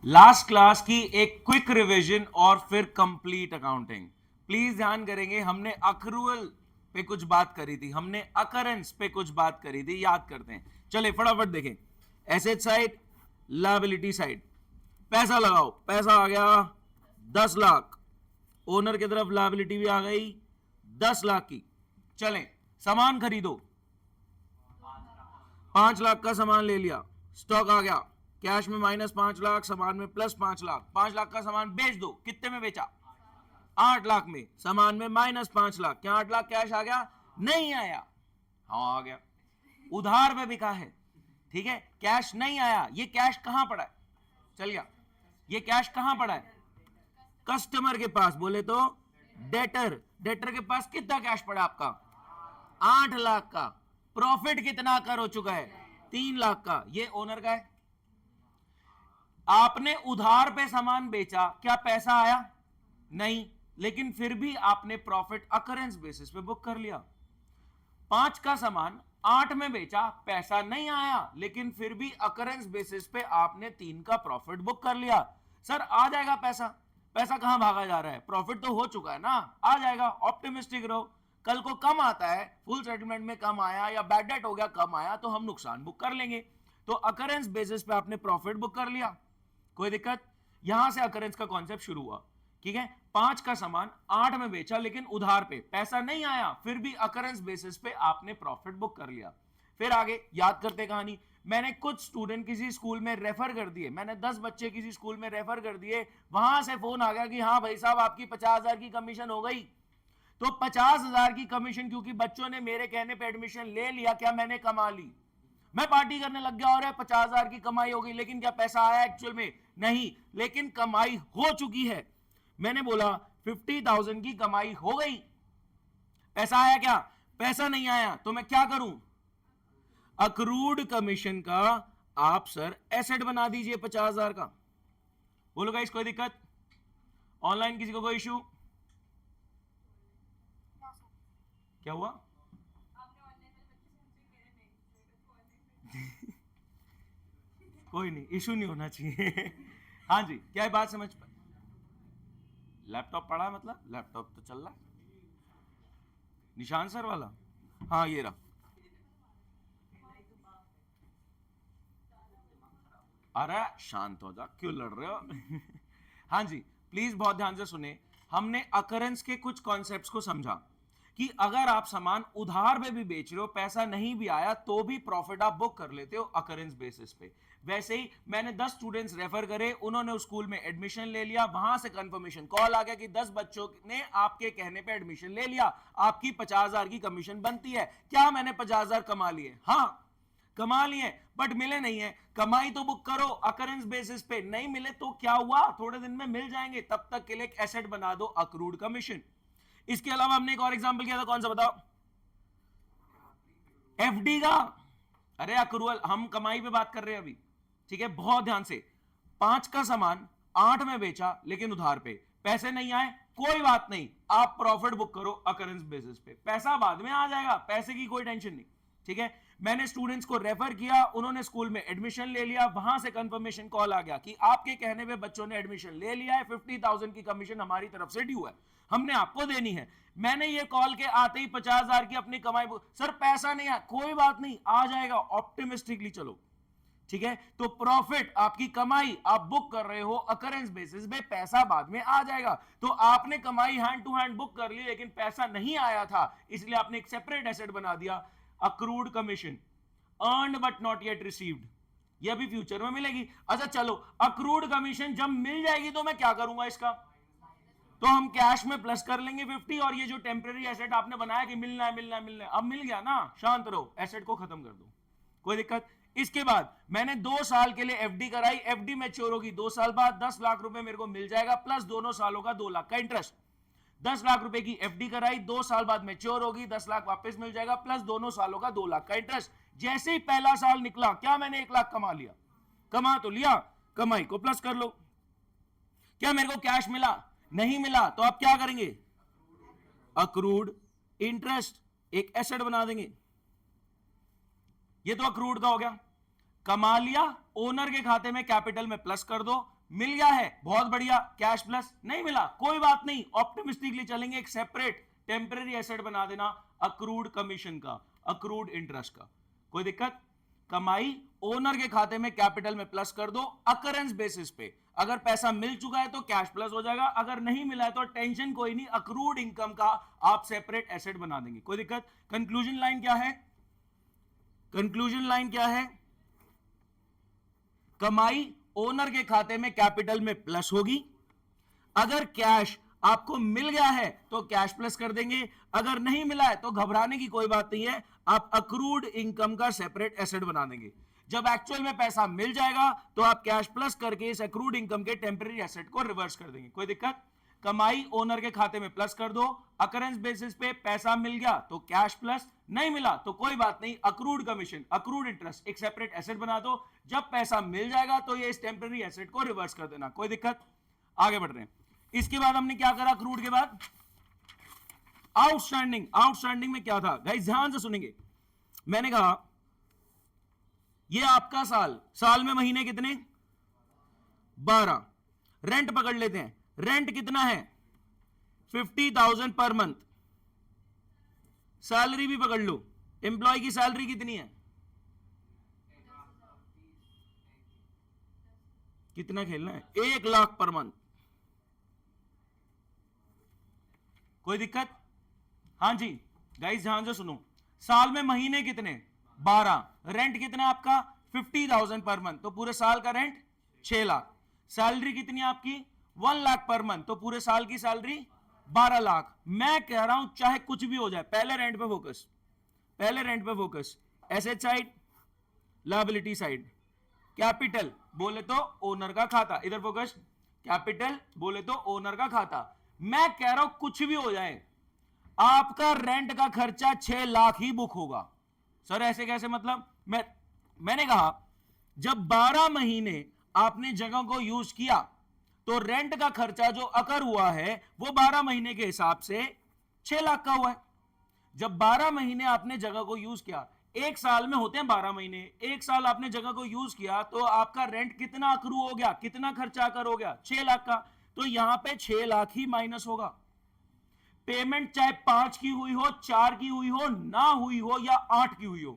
Last class की एक quick revision और फिर कंप्लीट अकाउंटिंग। प्लीज ध्यान करेंगे, हमने अक्रूवल पे कुछ बात करी थी, हमने अकरेंस पे कुछ बात करी थी, याद करते हैं। चले फटाफट देखें। एसेट साइड, लायबिलिटी साइड, पैसा लगाओ। पैसा आ गया 10 लाख, ओनर की तरफ लायबिलिटी भी आ गई 10 लाख की। चलें, सामान खरीदो, 5 लाख का सामान ले लिया, स्टॉक आ गया, कैश में -5 लाख, सामान में +5 लाख। 5 लाख का सामान बेच दो, कितने में बेचा? 8 लाख में। सामान में -5 लाख, क्या 8 लाख कैश आ गया? नहीं आया। हाँ आ गया, उधार पे बिका है, ठीक है, कैश नहीं आया। ये कैश कहां पड़ा है? चल गया। ये कैश कहां पड़ा है? कस्टमर के पास, बोले तो डेटर। डेटर के पास कितना कैश पड़ा आपका? 8 लाख का। प्रॉफिट कितना कर हो चुका है? 3 लाख का। ये ओनर का है। आपने उधार पे सामान बेचा, क्या पैसा आया? नहीं, लेकिन फिर भी आपने प्रॉफिट अकरेंस बेसिस पे बुक कर लिया। 5 का सामान 8 में बेचा, पैसा नहीं आया, लेकिन फिर भी अकरेंस बेसिस पे आपने 3 का प्रॉफिट बुक कर लिया। सर आ जाएगा पैसा? पैसा कहां भागा जा रहा है? प्रॉफिट तो हो चुका है ना, आ जाएगा। ऑप्टिमिस्टिक रहो, कल को कम आता है, फुल सेटलमेंट में कम आया या बैड डेट हो गया कम आया, तो हम नुकसान बुक कर लेंगे। तो अकरेंस बेसिस पे आपने प्रॉफिट बुक कर लिया, कोई दिक्कत? यहां से अकरेंस का कॉन्सेप्ट शुरू हुआ, ठीक है। 5 का सामान 8 में बेचा, लेकिन उधार पे पैसा नहीं आया, फिर भी अकरेंस बेसिस पे आपने प्रॉफिट बुक कर लिया। फिर आगे याद करते कहानी। मैंने कुछ स्टूडेंट किसी स्कूल में रेफर कर दिए, मैंने 10 बच्चे किसी स्कूल में रेफर कर दिए, वहां से फोन आ गया कि हाँ भाई साहब आपकी 50,000 की कमीशन हो गई। तो 50,000 की कमीशन क्योंकि बच्चों ने मेरे कहने पे एडमिशन ले लिया, क्या मैंने कमा ली? मैं पार्टी करने लग गया और 50,000 की कमाई हो गई, लेकिन क्या पैसा आया एक्चुअल में? नहीं, लेकिन कमाई हो चुकी है। मैंने बोला 50,000 की कमाई हो गई, पैसा आया क्या? पैसा नहीं आया, तो मैं क्या करूं? अक्रूड कमीशन का आप सर एसेट बना दीजिए 50,000 का। बोलो गाइस, कोई दिक्कत? ऑनलाइन किसी को कोई इशू? क्या हुआ? कोई नहीं, इशू नहीं होना चाहिए। हाँ जी, क्या बात समझ पाए? लैपटॉप पड़ा मतलब लैपटॉप तो चल रहा है। निशान सर वाला? हाँ ये रहा। अरे शांत हो जा, क्यों लड़ रहे हो? हाँ जी, प्लीज बहुत ध्यान से सुने। हमने अकरेंस के कुछ कॉन्सेप्ट्स को समझा कि अगर आप सामान उधार में भी बेच रहे हो, पैसा नहीं भी आया, तो भी प्रॉफिट आप बुक कर लेते हो अकरेंस बेसिस पे। वैसे ही मैंने 10 स्टूडेंट्स रेफर करे, उन्होंने उस स्कूल में एडमिशन ले लिया, वहां से कंफर्मेशन कॉल आ गया कि 10 बच्चों ने आपके कहने पे एडमिशन ले लिया, आपकी 50,000 की कमीशन बनती है। क्या मैंने 50,000 कमा लिए? हाँ कमा लिए, बट मिले नहीं है। कमाई तो बुक करो अकरेंस बेसिस पे, नहीं मिले तो क्या हुआ? थोड़े दिन में मिल जाएंगे, तब तक के लिए एक एसेट बना दो, अक्रूड कमीशन। इसके अलावा हमने एक और एग्जांपल किया था, कौन सा बताओ? एफडी का। अरे अक्रूवल, हम कमाई पे बात कर रहे हैं अभी, ठीक है, बहुत ध्यान से। 5 का सामान 8 में बेचा, लेकिन उधार पे पैसे नहीं आए, कोई बात नहीं, आप प्रॉफिट बुक करो अकरेंस बेसिस पे, पैसा बाद में आ जाएगा, पैसे की कोई टेंशन नहीं, ठीक है। मैंने स्टूडेंट्स को रेफर किया, उन्होंने स्कूल में एडमिशन ले लिया, वहां से कंफर्मेशन कॉल आ गया कि आपके कहने पे बच्चों ने एडमिशन ले लिया है, 50,000 की कमीशन हमारी तरफ से ड्यू है, हमने आपको देनी है। मैंने ये कॉल के आते ही 50,000 की अपनी कमाई, सर पैसा नहीं आया, कोई बात नहीं आ जाएगा, ऑप्टिमिस्टिकली चलो, ठीक है। तो प्रॉफिट आपकी कमाई आप बुक कर रहे हो अकरेंस बेसिस पे, पैसा बाद में आ जाएगा। तो आपने कमाई हैंड टू हैंड बुक कर ली, लेकिन पैसा नहीं आया था, इसलिए आपने एक सेपरेट एसेट बना दिया, accrued commission, earned but not yet received. ये अभी फ्यूचर में मिलेगी। अच्छा चलो, अक्रूड कमीशन जब मिल जाएगी तो मैं क्या करूंगा इसका? तो हम कैश में प्लस कर लेंगे 50, और ये जो टेम्पररी एसेट आपने बनाया कि मिलना है मिलना है मिलना है, अब मिल गया ना, शांत रहो, एसेट को खत्म कर दो, कोई दिक्कत? इसके बाद मैंने 2 साल के लिए एफडी कराई, एफडी मैच्योर होगी 2 साल बाद, 10 लाख रुपए मेरे को मिल जाएगा, प्लस दोनों सालों का 2 लाख का इंटरेस्ट। 10 लाख रुपए की एफडी कराई, 2 साल बाद मैच्योर होगी, 10 लाख वापस मिल जाएगा, प्लस दोनों सालों का 2 लाख का इंटरेस्ट। जैसे ही पहला साल निकला, क्या मैंने 1 लाख कमा लिया? कमा तो लिया, कमाई को प्लस कर लो। क्या मेरे को कैश मिला? नहीं मिला, तो आप क्या करेंगे? अक्रूड इंटरेस्ट, एक एसेट बना देंगे। ये तो अक्रूड का हो गया। कमा लिया, ओनर के खाते में कैपिटल में प्लस कर दो, मिल गया है, बहुत बढ़िया, कैश प्लस। नहीं मिला, कोई बात नहीं, ऑप्टिमिस्टिकली चलेंगे, एक सेपरेट टेम्पररी एसेट बना देना अक्रूड कमीशन का, अक्रूड इंटरेस्ट का। कोई दिक्कत? कमाई ओनर के खाते में कैपिटल में प्लस कर दो अकरेंस बेसिस पे। अगर पैसा मिल चुका है तो कैश प्लस हो जाएगा, अगर नहीं मिला है तो टेंशन कोई नहीं, अक्रूड इनकम का आप सेपरेट एसेट बना देंगे। कोई दिक्कत? कंक्लूजन लाइन क्या है? कंक्लूजन लाइन क्या है? कमाई ओनर के खाते में कैपिटल में प्लस होगी, अगर कैश आपको मिल गया है तो कैश प्लस कर देंगे, अगर नहीं मिला है तो घबराने की कोई बात नहीं है, आप अक्रूड इनकम का सेपरेट एसेट बना देंगे। जब एक्चुअल में पैसा मिल जाएगा तो आप कैश प्लस करके इस अक्रूड इनकम के टेम्पररी एसेट को रिवर्स कर देंगे। कोई दिक्कत? कमाई ओनर के खाते में प्लस कर दो, अकरेंस बेसिस पे पैसा मिल गया तो कैश प्लस, नहीं मिला तो कोई बात नहीं, अक्रूड कमीशन, अक्रूड इंटरेस्ट एक सेपरेट एसेट बना दो, जब पैसा मिल जाएगा तो ये इस टेम्पररी एसेट को रिवर्स कर देना। कोई दिक्कत? आगे बढ़ रहे हैं। इसके बाद हमने क्या करा? अक्रूड के बाद आउटस्टैंडिंग। आउटस्टैंडिंग में क्या था गाइस? ध्यान से सुनेंगे। मैंने कहा ये आपका साल, साल में महीने कितने? 12। रेंट पकड़ लेते हैं, रेंट कितना है? 50,000 पर मंथ। सैलरी भी पकड़ लो, एम्प्लॉय की सैलरी कितनी है? कितना खेलना है? 1 लाख पर मंथ। कोई दिक्कत? हाँ जी गाइस ध्यान से सुनो, साल में महीने कितने? 12। रेंट कितना आपका? 50,000 पर मंथ, तो पूरे साल का रेंट 6 लाख। सैलरी कितनी आपकी? 1 लाख पर मंथ, तो पूरे साल की सैलरी 12 लाख। मैं कह रहा हूं चाहे कुछ भी हो जाए, पहले रेंट पे फोकस, पहले रेंट पे focus. Asset side, liability side. Capital बोले तो ओनर का खाता, इधर फोकस। कैपिटल बोले तो ओनर का खाता। मैं कह रहा हूं कुछ भी हो जाए, आपका रेंट का खर्चा 6 लाख ही बुक होगा। सर ऐसे कैसे? मतलब मैंने कहा जब 12 महीने आपने जगह को यूज किया तो रेंट का खर्चा जो अकर हुआ है वो 12 महीने के हिसाब से 6 लाख का हुआ है। जब 12 महीने आपने जगह को यूज किया, एक साल में होते हैं 12 महीने, एक साल आपने जगह को यूज किया तो आपका रेंट कितना अक्रू हो गया, कितना खर्चा अकर हो गया? 6 लाख का। तो यहां पे 6 लाख ही माइनस होगा। पेमेंट चाहे 5 की हुई हो, 4 की हुई हो, ना हुई हो या 8 की हुई हो,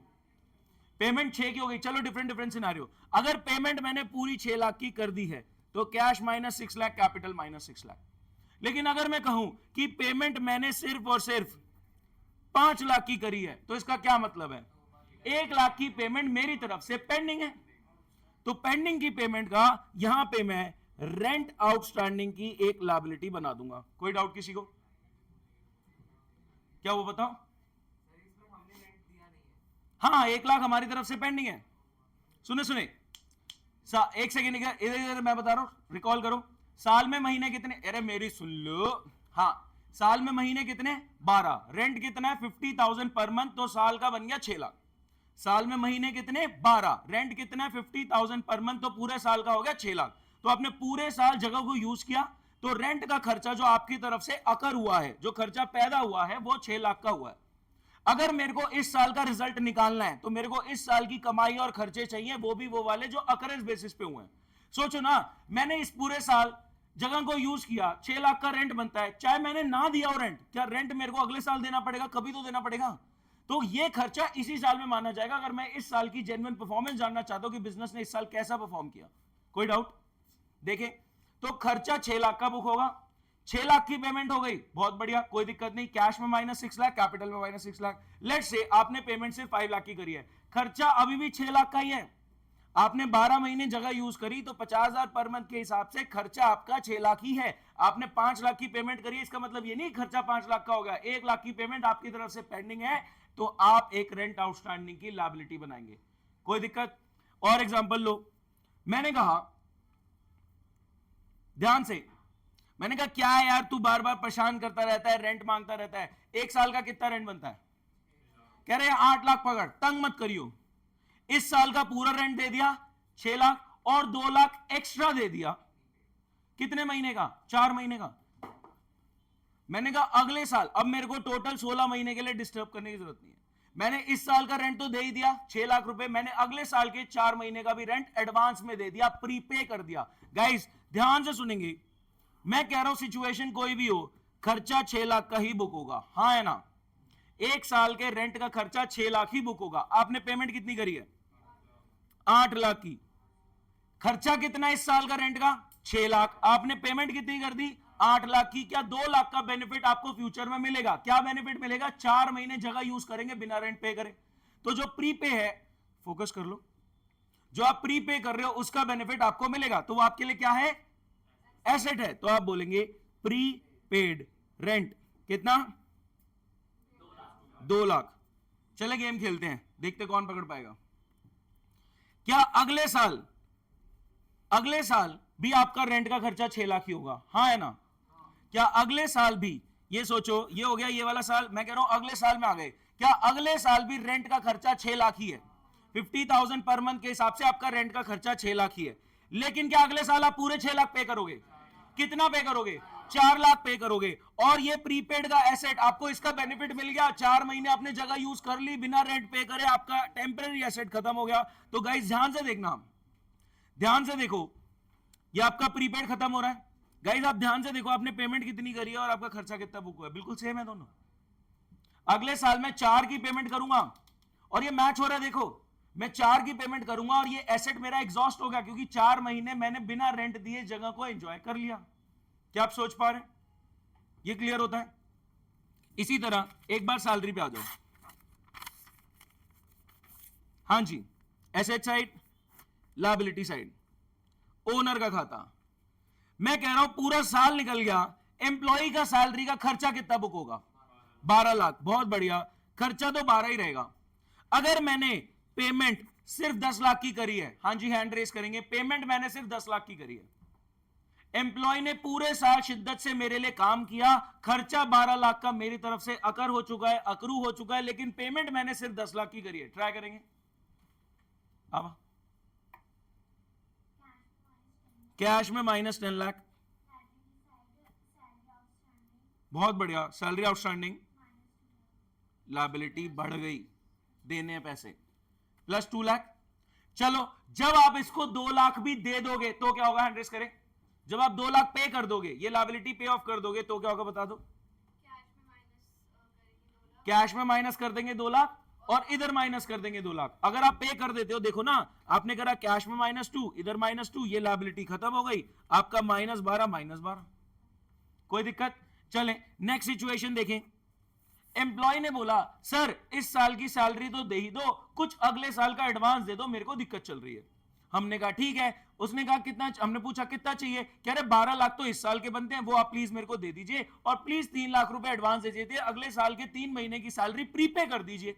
पेमेंट 6 की हो गई, चलो डिफरेंट डिफरेंट सिनेरियो। अगर पेमेंट मैंने पूरी 6 लाख की कर दी है तो cash minus 6 lakh, capital minus 6 lakh. लेकिन अगर मैं कहूं कि पेमेंट मैंने सिर्फ और सिर्फ 5 लाख की करी है तो इसका क्या मतलब है? 1 लाख की पेमेंट मेरी तरफ से पेंडिंग है, तो पेंडिंग की पेमेंट का यहां पे मैं रेंट आउटस्टैंडिंग की एक लायबिलिटी बना दूंगा। कोई डाउट किसी को? क्या वो बताओ? हाँ 1 लाख हमारी तरफ से पेंडिंग है। सुने सुने, एक सेकेंड, इधर इधर मैं बता रहा हूं, रिकॉल करो। साल में महीने कितने? अरे मेरी सुन लो। हाँ साल में महीने कितने? 12। रेंट कितना है? 50,000 पर मंथ, तो साल का बन गया 6 लाख। साल में महीने कितने? 12। रेंट कितना है? 50,000 पर मंथ, तो पूरे साल का हो गया 6 लाख। तो आपने पूरे साल जगह को यूज किया तो रेंट का खर्चा जो आपकी तरफ से अकर हुआ है, जो खर्चा पैदा हुआ है वो 6 लाख का हुआ है। अगर मेरे को इस साल का रिजल्ट निकालना है तो मेरे को इस साल की कमाई और खर्चे चाहिए, वो भी वो वाले जो अकरेंस बेसिस पे हुए हैं। सोचो ना, मैंने इस पूरे साल जगह को यूज किया, 6 लाख का रेंट बनता है, चाहे मैंने ना दिया हो रेंट, क्या रेंट मेरे को अगले साल देना पड़ेगा? कभी तो देना पड़ेगा। तो ये खर्चा इसी साल में माना जाएगा। अगर मैं इस साल की जेन्युइन परफॉर्मेंस जानना चाहता हूं कि बिजनेस ने इस साल कैसा परफॉर्म किया। कोई डाउट? देखें तो खर्चा 6 लाख का बुक होगा, 6 लाख की पेमेंट हो गई, बहुत बढ़िया, कोई दिक्कत नहीं। कैश में माइनस 6 लाख, कैपिटल में माइनस 6 लाख। लेट्स से आपने पेमेंट सिर्फ 5 लाख की करी है, खर्चा अभी भी 6 लाख का ही है। आपने 12 महीने जगह यूज करी तो 50,000 पर मंथ के हिसाब से खर्चा आपका 6 लाख ही है। आपने 5 लाख की पेमेंट करी, इसका मतलब ये नहीं खर्चा 5 लाख का हो गया। 1 लाख की पेमेंट आपकी तरफ से पेंडिंग है, तो आप एक रेंट आउटस्टैंडिंग की लायबिलिटी बनाएंगे। कोई दिक्कत? और एग्जांपल लो। मैंने कहा ध्यान से, मैंने कहा क्या है यार तू बार बार परेशान करता रहता है, रेंट मांगता रहता है, एक साल का कितना रेंट बनता है? कह रहे हैं 8 लाख पकड़, तंग मत करियो। इस साल का पूरा रेंट दे दिया 6 लाख और 2 लाख एक्स्ट्रा दे दिया, कितने महीने का? 4 महीने का। मैंने कहा अगले साल, अब मेरे को टोटल 16 महीने के लिए डिस्टर्ब करने की जरूरत नहीं है। मैंने इस साल का रेंट तो दे ही दिया 6 लाख रुपए, मैंने अगले साल के 4 महीने का भी रेंट एडवांस में दे दिया, प्रीपे कर दिया। गाइस ध्यान से सुनेंगे, मैं कह रहा हूं सिचुएशन कोई भी हो, खर्चा 6 लाख का ही बुक होगा, हाँ है ना? एक साल के रेंट का खर्चा 6 लाख ही बुक होगा। आपने पेमेंट कितनी करी है? 8 लाख की। खर्चा कितना इस साल का रेंट का? 6 लाख। आपने पेमेंट कितनी कर दी? 8 लाख की। क्या 2 लाख का बेनिफिट आपको फ्यूचर में मिलेगा? क्या बेनिफिट मिलेगा? 4 महीने जगह यूज करेंगे बिना रेंट पे करे। तो जो प्रीपे है, फोकस कर लो, जो आप प्रीपे कर रहे हो उसका बेनिफिट आपको मिलेगा, तो वो आपके लिए क्या है? एसेट है। तो आप बोलेंगे प्रीपेड रेंट कितना? 2 लाख। चले गेम खेलते हैं, देखते कौन पकड़ पाएगा। क्या अगले साल भी आपका रेंट का खर्चा 6 लाख ही होगा, हाँ है ना? क्या अगले साल भी, ये सोचो, ये हो गया ये वाला साल, मैं कह रहा हूं अगले साल में आ गए, क्या अगले साल भी रेंट का खर्चा 6 लाख ही है? 50,000 पर मंथ के हिसाब से आपका रेंट का खर्चा 6 लाख ही है। लेकिन क्या अगले साल आप पूरे 6 लाख पे करोगे? कितना पे करोगे? 4 लाख पे करोगे। और ये प्रीपेड का एसेट, आपको इसका बेनिफिट मिल गया, 4 महीने आपने जगह यूज कर ली बिना रेंट पे करे, आपका टेम्पररी एसेट खत्म हो गया। तो गाइस ध्यान से देखना, ध्यान से देखो, ये आपका प्रीपेड खत्म हो रहा है। गाइस आप ध्यान से देखो, आपने पेमेंट कितनी करी है और आपका खर्चा कितना बुक हुआ है, बिल्कुल सेम है दोनों। अगले साल मैं 4 की पेमेंट करूंगा और ये मैच हो रहा है, देखो मैं 4 की पेमेंट करूंगा और ये एसेट मेरा एग्जॉस्ट हो गया, क्योंकि 4 महीने मैंने बिना रेंट दिए जगह को एंजॉय कर लिया। क्या आप सोच पा रहे हैं? ये क्लियर होता है? इसी तरह एक बार सैलरी पे आ जाओ। हाँ जी, asset side, liability side, owner का खाता। मैं कह रहा हूं पूरा साल निकल गया, एम्प्लॉय का सैलरी का खर्चा कितना बुक होगा? 12 लाख। बहुत बढ़िया, खर्चा तो 12 ही रहेगा। अगर मैंने पेमेंट सिर्फ 10 लाख की करी है, हाँ जी हैंड रेस करेंगे, पेमेंट मैंने सिर्फ 10 लाख की करी है, एम्प्लॉय ने पूरे साल शिद्दत से मेरे लिए काम किया, खर्चा 12 लाख का मेरी तरफ से अकर हो चुका है, अकरू हो चुका है, लेकिन पेमेंट मैंने सिर्फ 10 लाख की करी है। ट्राई करेंगे। अब कैश में -10 लाख, बहुत बढ़िया। सैलरी आउटस्टैंडिंग, लायबिलिटी बढ़ गई, देने हैं पैसे, प्लस 2 लाख। चलो जब आप इसको 2 लाख भी दे दोगे तो क्या होगा? हैंड रेस करें। जब आप 2 लाख पे कर दोगे, ये लायबिलिटी पे ऑफ कर दोगे, तो क्या होगा बता दो? कैश में माइनस कर देंगे 2 लाख और इधर माइनस कर देंगे 2 लाख। अगर आप पे कर देते हो, देखो ना, आपने करा कैश में -2, इधर -2, ये लायबिलिटी खत्म हो गई, आपका -12 कोई दिक्कत? चले नेक्स्ट सिचुएशन देखें। एम्प्लॉय ने बोला सर इस साल की सैलरी तो दे ही दो, कुछ अगले साल का एडवांस दे दो, मेरे को दिक्कत चल रही है। हमने कहा ठीक है। उसने कहा कितना? हमने पूछा कितना चाहिए? कह रहे 12 लाख तो इस साल के बनते हैं, वो आप प्लीज मेरे को दे दीजिए, और प्लीज 3 लाख रुपए एडवांस दे दीजिए, अगले साल के 3 महीने की सैलरी प्रीपे कर दीजिए।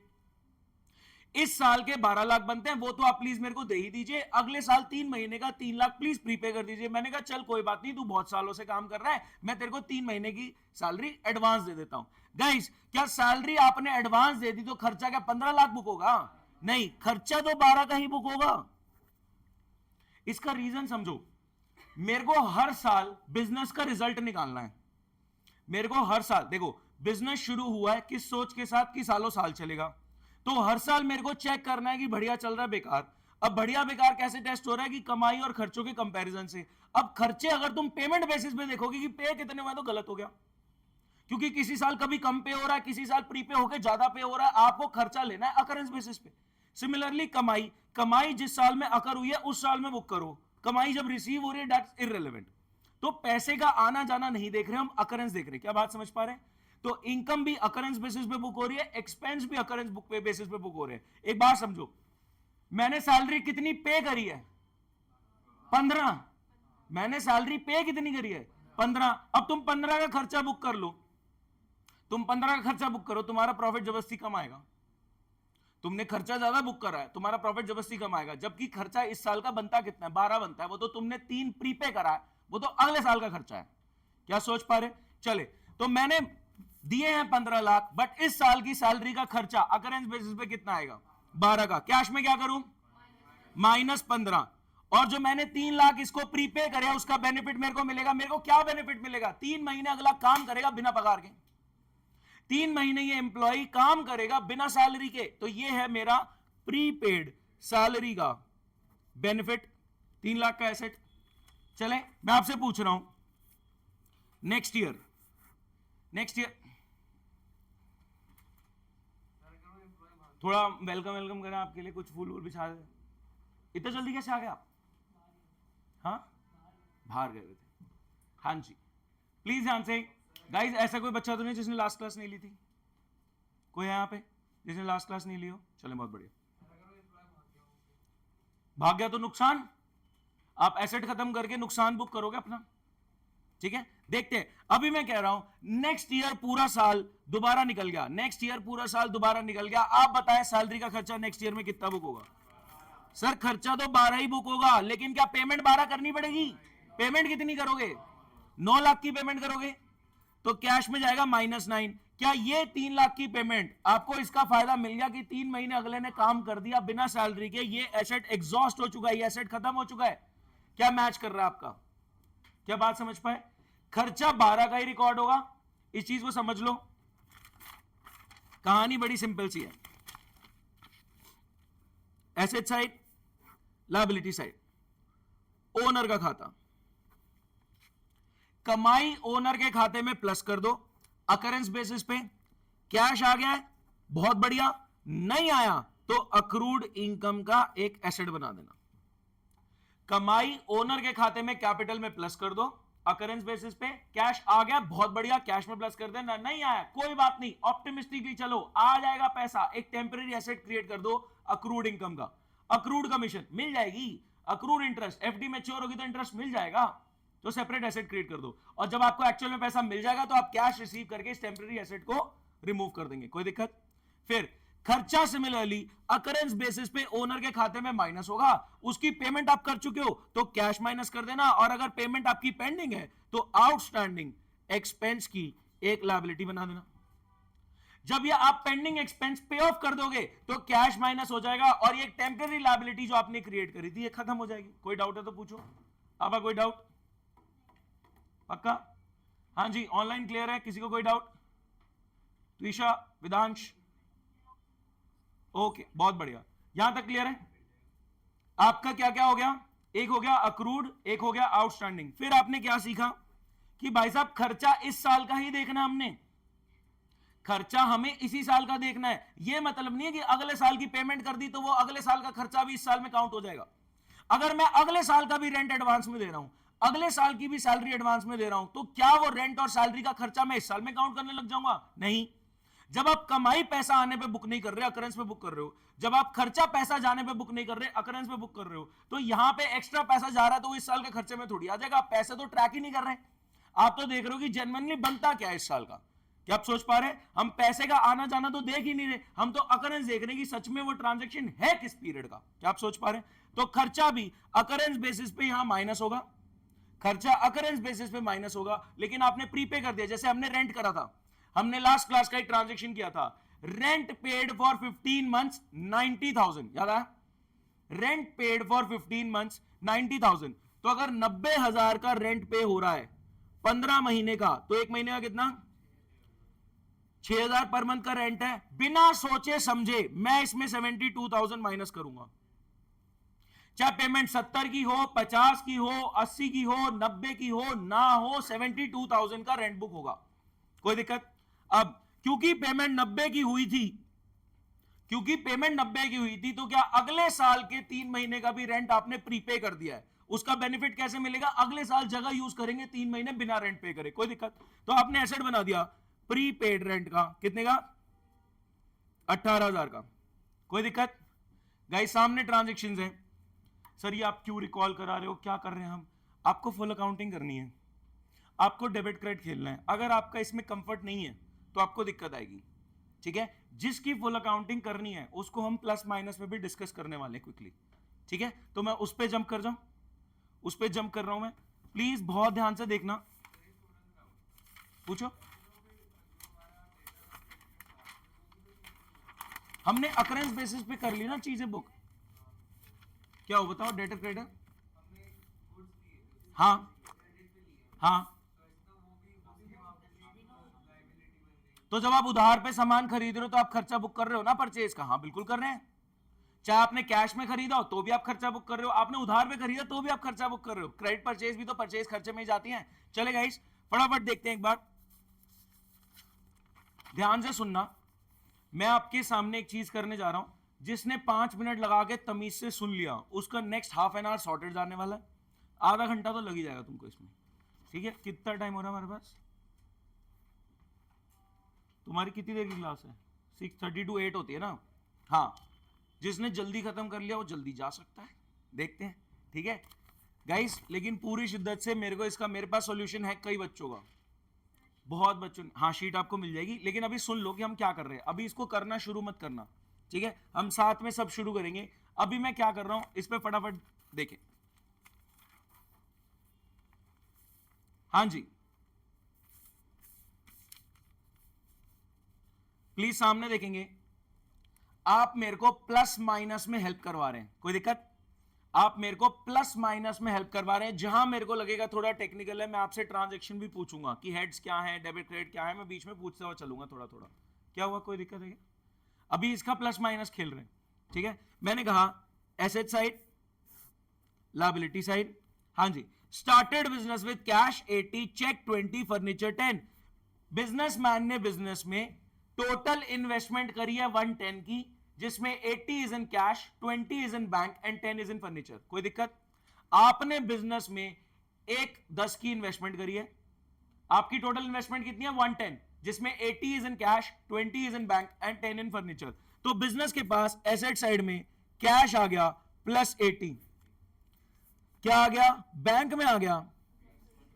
इस साल के 12 लाख बनते हैं, वो तो आप प्लीज मेरे को दे ही दीजिए, अगले साल 3 महीने का 3 लाख प्लीज प्रीपे कर दीजिए। मैंने कहा चल कोई बात नहीं, तू बहुत सालों से काम कर रहा है, मैं तेरे को 3 महीने की सैलरी एडवांस दे देता हूं। गाइस क्या सैलरी आपने एडवांस दे दी तो खर्चा क्या 15 लाख बुक होगा? नहीं, खर्चा तो 12 का ही बुक होगा। इसका रीजन समझो, मेरे को हर साल बिजनेस का रिजल्ट निकालना है। मेरे को हर साल, देखो बिजनेस शुरू हुआ है किस सोच के साथ कि सालों साल चलेगा, तो हर साल मेरे को चेक करना है कि बढ़िया चल रहा है बेकार। अब बढ़िया बेकार कैसे टेस्ट हो रहा है? कि कमाई और खर्चों के कंपैरिजन से। अब खर्चे अगर तुम पेमेंट बेसिस पे देखोगे कि पे कितने हुए, तो गलत हो गया, क्योंकि किसी साल कभी कम पे हो रहा है, किसी साल प्रीपे होकर ज्यादा पे हो रहा है। आपको खर्चा लेना है अकरेंस बेसिस पे। सिमिलरली कमाई, कमाई जिस साल में अकर हुई है उस साल में बुक करो, कमाई जब रिसीव हो रही है दैट्स इररिलेवेंट। तो पैसे का आना जाना नहीं देख रहे हम, अकरेंस देख रहे हैं। क्या बात समझ पा रहे हैं? तो इनकम भी अकरेंस बेसिस पे बुक हो रही है, एक्सपेंस भी अकरेंस बुक पे बेसिस पे बुक हो रहे हैं। एक बात समझो, मैंने सैलरी कितनी पे करी है? 15। मैंने सैलरी पे कितनी करी है? 15। अब तुम 15 का खर्चा बुक कर लो, तुम 15 का खर्चा बुक करो, तुम्हारा प्रॉफिट जबरदस्ती कम आएगा। तुमने खर्चा ज्यादा बुक करा है, तुम्हारा प्रॉफिट जबरदस्ती कम आएगा, जबकि खर्चा इस साल का बनता कितना है? 12 बनता है, वो तो तुमने 3 प्रीपे करा है, वो तो अगले साल का खर्चा है। क्या सोच पा रहे? चले, तो मैंने दिए हैं 15 लाख, बट इस साल की सैलरी का खर्चा अकरेंस बेसिस पे कितना आएगा? 12 का। कैश में क्या करूं? -15। और जो मैंने 3 लाख इसको प्रीपे करे उसका बेनिफिट मेरे को मिलेगा। मेरे को क्या बेनिफिट मिलेगा? 3 महीने अगला काम करेगा बिना पगार के। 3 महीने ये एम्प्लॉय काम करेगा बिना सैलरी के, तो ये है मेरा प्रीपेड सैलरी का बेनिफिट, 3 लाख का एसेट। चले मैं आपसे पूछ रहा हूं नेक्स्ट ईयर थोड़ा वेलकम करें आपके लिए, कुछ फूल वूल बिछा दे। इतना जल्दी कैसे आ गए आप? हाँ बाहर गए थे। हाँ जी प्लीज ध्यान से गाइस, ऐसा कोई बच्चा तो नहीं जिसने लास्ट क्लास नहीं ली थी? कोई है यहाँ पे जिसने लास्ट क्लास नहीं ली हो? चले बहुत बढ़िया। भाग गया तो नुकसान, आप एसेट खत्म करके नुकसान बुक करोगे अपना, ठीक है। देखते हैं, अभी मैं कह रहा हूं नेक्स्ट ईयर पूरा साल दोबारा निकल गया, नेक्स्ट ईयर पूरा साल दोबारा निकल गया, आप बताएं सैलरी का खर्चा नेक्स्ट ईयर में कितना बुक होगा? सर खर्चा तो 12 ही बुक होगा, लेकिन क्या पेमेंट 12 करनी पड़ेगी? पेमेंट कितनी करोगे? 9 लाख की पेमेंट करोगे तो कैश में जाएगा -9। क्या ये 3 लाख की पेमेंट आपको इसका फायदा मिल गया कि 3 महीने अगले ने काम कर दिया बिना सैलरी के, ये एसेट एग्जॉस्ट हो चुका है, ये एसेट खत्म हो चुका है? क्या मैच कर रहा है आपका? क्या बात समझ पाए? खर्चा 12 का ही रिकॉर्ड होगा, इस चीज को समझ लो। कहानी बड़ी सिंपल सी है। Asset side, liability side, owner का खाता, कमाई ओनर के खाते में प्लस कर दो अकरेंस बेसिस पे, कैश आ गया है बहुत बढ़िया, नहीं आया तो अक्रूड इनकम का एक एसेट बना देना। कमाई ओनर के खाते में कैपिटल में प्लस कर दो अकरेंस बेसिस पे, कैश आ गया बहुत बढ़िया, कैश में प्लस कर देना, नहीं आया कोई बात नहीं, ऑप्टिमिस्टिकली चलो आ जाएगा पैसा, एक टेम्पररी एसेट क्रिएट कर दो अक्रूड इनकम का, अक्रूड कमीशन मिल जाएगी, अक्रूड इंटरेस्ट, एफडी मैच्योर होगी तो इंटरेस्ट मिल जाएगा, तो सेपरेट एसेट क्रिएट कर दो। और जब आपको एक्चुअल में पैसा मिल जाएगा तो आप कैश रिसीव करके इस टेम्पररी एसेट को रिमूव कर देंगे, कोई दिक्कत? फिर खर्चा सिमिलरली अकरेंस बेसिस पे ओनर के खाते में माइनस होगा, उसकी पेमेंट आप कर चुके हो तो कैश माइनस कर देना, और अगर पेमेंट आपकी पेंडिंग है तो आउटस्टैंडिंग एक्सपेंस की एक लायबिलिटी बना देना। जब ये आप पेंडिंग एक्सपेंस पे ऑफ कर दोगे तो कैश माइनस हो जाएगा, और ये टेम्पररी लायबिलिटी जो आपने क्रिएट करी थी ये खत्म हो जाएगी। कोई डाउट है तो पूछो, आपका कोई डाउट? पक्का? हाँ जी, ऑनलाइन क्लियर है, किसी को कोई डाउट? त्विषा, विदांश, ओके बहुत बढ़िया, यहां तक क्लियर है। आपका क्या क्या हो गया? एक हो गया अक्रूड, एक हो गया आउटस्टैंडिंग। फिर आपने क्या सीखा कि भाई साहब खर्चा इस साल का ही देखना, हमने खर्चा हमें इसी साल का देखना है, यह मतलब नहीं है कि अगले साल की पेमेंट कर दी तो वो अगले साल का खर्चा भी इस साल में काउंट हो जाएगा। अगर मैं अगले साल का भी रेंट एडवांस में दे रहा हूं, अगले साल की भी सैलरी एडवांस में दे रहा हूं, तो क्या वो रेंट और सैलरी का खर्चा मैं इस साल में काउंट करने लग जाऊंगा? नहीं। जब आप कमाई पैसा आने पे बुक नहीं कर रहे, अकरेंस पे बुक कर रहे हो, जब आप खर्चा पैसा जाने पे बुक नहीं कर रहे, अकरेंस पे बुक कर रहे हो, तो यहां पे एक्स्ट्रा पैसा जा रहा है तो वो इस साल के खर्चे में थोड़ी आ जाएगा, आप पैसे तो ट्रैक ही नहीं कर रहे, आप तो देख रहे हो कि जेन्युइनली बनता क्या है इस साल का। क्या आप सोच पा रहे हैं? हम पैसे का आना जाना तो देख ही नहीं रहे, हम तो अकरेंस देख रहे हैं कि सच में वो ट्रांजेक्शन है किस पीरियड का। क्या आप सोच पा रहे हैं? तो खर्चा भी अकरेंस बेसिस पे यहां माइनस होगा, खर्चा अकरेंस बेसिस पे माइनस होगा, लेकिन आपने प्रीपे कर दिया। जैसे हमने रेंट करा था, हमने लास्ट क्लास का एक ट्रांजेक्शन किया था, रेंट पेड फॉर 15 मंथ्स 90,000, याद आया? रेंट पेड फॉर 15 मंथ्स 90,000, तो अगर 90,000 का रेंट पे हो रहा है 15 महीने का, तो एक महीने का कितना? 6,000 पर मंथ का रेंट है। बिना सोचे समझे मैं इसमें 72,000 माइनस करूंगा, चाहे पेमेंट 70 की हो, 50 की हो, 80 की हो, 90 की हो, ना हो, 72,000 का रेंट बुक होगा, कोई दिक्कत? अब क्योंकि पेमेंट 90 की हुई थी, क्योंकि पेमेंट 90 की हुई थी, तो क्या अगले साल के 3 महीने का भी रेंट आपने प्रीपे कर दिया है, उसका बेनिफिट कैसे मिलेगा? अगले साल जगह यूज करेंगे 3 महीने बिना रेंट पे करे, कोई दिक्कत? तो आपने एसेट बना दिया प्रीपेड रेंट का, कितने का? 18,000 का, कोई दिक्कत? गाइस सामने ट्रांजेक्शंस हैं। सर ये आप क्यों रिकॉल करा रहे हो, क्या कर रहे हैं हम? आपको फुल अकाउंटिंग करनी है, आपको डेबिट क्रेडिट खेलना है। अगर आपका इसमें कंफर्ट नहीं है तो आपको दिक्कत आएगी, ठीक है? जिसकी फुल अकाउंटिंग करनी है उसको हम प्लस माइनस में भी डिस्कस करने वाले हैं क्विकली, ठीक है? तो मैं उस पर जंप कर जाऊं, उस पर जंप कर रहा हूं मैं, प्लीज बहुत ध्यान से देखना। पूछो। हमने अकरेंस बेसिस पे कर ली ना चीजें बुक, क्या हो बताओ? डेटर क्रेडिट, हाँ हाँ तो जब आप उधार पे सामान खरीद रहे हो तो आप खर्चा बुक कर रहे हो ना परचेज का, हाँ बिल्कुल कर रहे हैं। चाहे आपने कैश में खरीदा हो तो भी आप खर्चा बुक कर रहे हो, आपने उधार पे खरीदा तो भी आप खर्चा बुक कर रहे हो। क्रेडिट परचेज भी तो परचेज खर्चे में ही जाती हैं। चले गाइस फटाफट देखते हैं एक बार, ध्यान से सुनना। मैं आपके सामने एक चीज करने जा रहा हूं, जिसने 5 मिनट लगा के तमीज से सुन लिया उसका next half an hour sorted जाने वाला है। आधा घंटा तो लग ही जाएगा तुमको इसमें, ठीक है। कितना टाइम हो रहा है हमारे पास? तुम्हारी कितनी देर की क्लास है? 6:30 to 8 होती है ना? हाँ, जिसने जल्दी खत्म कर लिया वो जल्दी जा सकता है, देखते हैं, ठीक है गाइस। लेकिन पूरी शिद्दत से मेरे पास सॉल्यूशन है कई बच्चों का, बहुत बच्चों। हाँ शीट आपको मिल जाएगी, लेकिन अभी सुन लो कि हम क्या कर रहे हैं। अभी इसको करना शुरू मत करना, ठीक है, हम साथ में सब शुरू करेंगे। अभी मैं क्या कर रहा हूं इस पे फटाफट देखें। हाँ जी प्लीज सामने देखेंगे। आप मेरे को प्लस माइनस में हेल्प करवा रहे हैं, कोई दिक्कत? आप मेरे को प्लस माइनस में हेल्प करवा रहे हैं। जहां मेरे को लगेगा थोड़ा टेक्निकल है, मैं आपसे ट्रांजैक्शन भी पूछूंगा कि हेड्स क्या है, डेबिट क्रेडिट क्या है, मैं बीच में पूछता हुआ चलूंगा थोड़ा थोड़ा। क्या हुआ, कोई दिक्कत है क्या? अभी इसका प्लस माइनस खेल रहे हैं, ठीक है। मैंने कहा एसेट साइड, लायबिलिटी साइड। हाँ जी, started business with cash 80, cheque 20, furniture 10। Businessman ने बिजनेस में टोटल इन्वेस्टमेंट करी है 110 की, जिसमें 80 is in cash, 20 is in bank and 10 is in furniture. कोई दिक्कत? आपने बिजनेस में एक 10 की इन्वेस्टमेंट करी है, आपकी टोटल इन्वेस्टमेंट कितनी है 110, जिसमें 80 is in cash, 20 is in bank and 10 in furniture. तो बिजनेस के पास एसेट साइड में कैश आ गया प्लस 80, क्या आ गया? बैंक में आ गया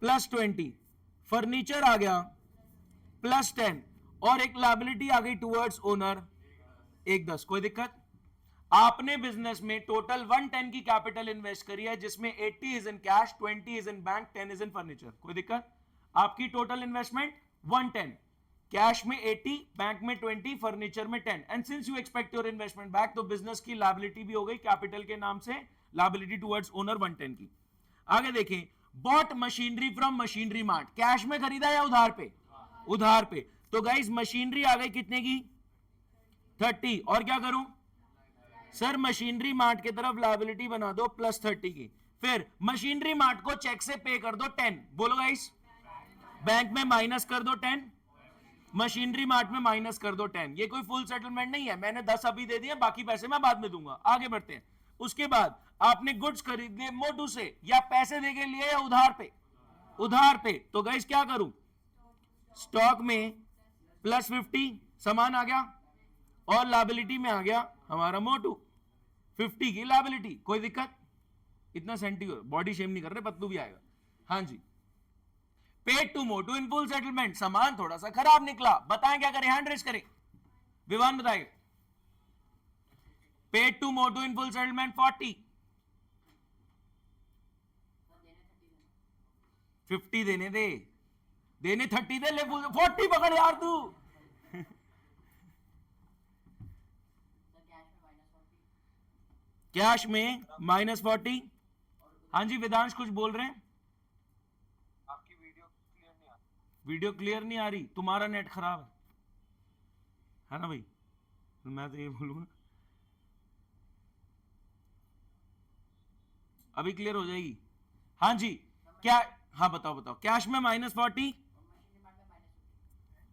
प्लस 20, फर्नीचर आ गया प्लस 10, और एक लायबिलिटी आ गई टुवर्ड्स ओनर, एक 10। कोई दिक्कत? आपने बिजनेस में टोटल 110 की कैपिटल इन्वेस्ट करी है, जिसमें 80 is in cash, 20 is in bank, 10 is in furniture. कोई दिक्कत? आपकी टोटल इन्वेस्टमेंट 110, कैश में 80, बैंक में 20, फर्नीचर में 10। And since you expect your investment back, तो बिजनेस की लायबिलिटी भी हो गई कैपिटल के नाम से, लायबिलिटी टुवर्ड्स ओनर 110 की। आगे देखें, bought machinery from machinery mart, cash में खरीदा या उधार पे? उधार पे। तो गाइस मशीनरी आ गई कितने की? 30, और क्या करूं सर? मशीनरी मार्ट की तरफ लायबिलिटी बना दो प्लस 30 की। फिर मशीनरी मार्ट को चेक से पे कर दो 10, बोलो गाइस। बैंक में माइनस कर दो 10, मशीनरी मार्ट में माइनस कर दो 10। ये कोई फुल सेटलमेंट नहीं है, मैंने 10 अभी दे दिए, बाकी पैसे मैं बाद में दूंगा। आगे बढ़ते हैं। उसके बाद आपने गुड्स खरीद लिए मोटू से, या पैसे दे के लिए या उधार पे? उधार पे। तो गाइस क्या करूं? स्टॉक में प्लस 50 सामान आ गया, और लायबिलिटी में आ गया हमारा मोटू 50 की लायबिलिटी। कोई दिक्कत? इतना सेंटी बॉडी शेम नहीं कर रहे, पतलू भी आएगा। हाँ जी, paid to Motu in full settlement. सामान थोड़ा सा खराब निकला, बताएं क्या करें? हैंड रेस करें, विवान बताएगा। Paid to Motu in full settlement 40, 50 देने दे, देने 30 दे, ले 40 पकड़ यार तू। कैश में -40। हाँ जी वेदांश कुछ बोल रहे हैं? आपकी वीडियो क्लियर नहीं आ रही। वीडियो क्लियर नहीं आ रही? तुम्हारा नेट खराब है ना भाई? तो मैं तो ये बोलूंगा अभी क्लियर हो जाएगी। हाँ जी क्या? हाँ बताओ बताओ। कैश में -40,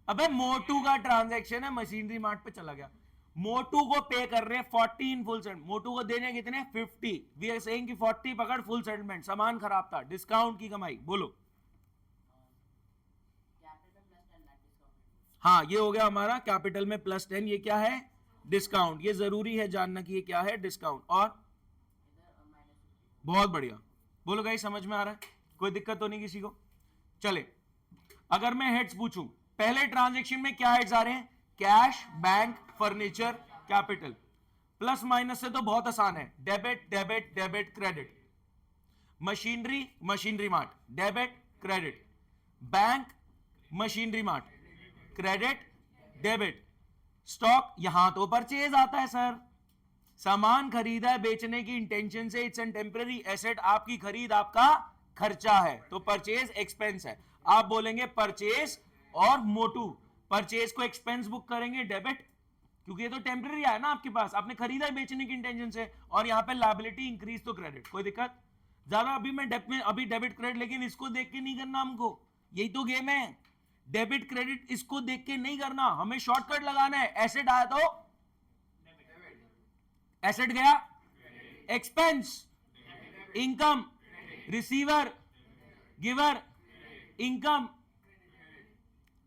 अबे मोटू का ट्रांजैक्शन है, मशीनरी मार्ट पे चला गया। मोटू को पे कर रहे हैं 40 इन फुल सेटलमेंट। मोटू को देने कितने? 50। वी आर सेइंग कि 40 पकड़ फुल सेटलमेंट, सामान खराब था, डिस्काउंट की कमाई। बोलो हाँ, ये हो गया हमारा कैपिटल में +10। ये क्या है? डिस्काउंट। ये जरूरी है जानना कि ये क्या है, डिस्काउंट। और बहुत बढ़िया, बोलो गाइस समझ में आ रहा है? कोई दिक्कत तो नहीं किसी को? चले, अगर मैं हेड्स पूछूं, पहले ट्रांजैक्शन में क्या हेड्स आ रहे हैं? Cash, bank, furniture, capital. Plus minus से तो बहुत आसान है, debit debit debit credit. Machinery, machinery mart, debit credit. Bank, machinery mart, credit debit. Stock, यहां तो परचेज आता है सर, सामान खरीदा है बेचने की इंटेंशन से, इट्स एन टेम्पररी एसेट। आपकी खरीद आपका खर्चा है, तो परचेज एक्सपेंस है। आप बोलेंगे परचेज और मोटू, परचेज को एक्सपेंस बुक करेंगे डेबिट, क्योंकि ये तो टेम्पररी है ना आपके पास, आपने खरीदा है बेचने की इंटेंशन से, और यहां पे लायबिलिटी इंक्रीज तो क्रेडिट, कोई दिक्कत ज्यादा अभी मैं डेप में अभी डेबिट क्रेडिट, लेकिन इसको देख के नहीं करना हमको, यही तो गेम है, डेबिट क्रेडिट इसको देख के नहीं करना, हमें शॉर्टकट लगाना है। एसेट आया तो एसेट गया expense, income receiver giver, income,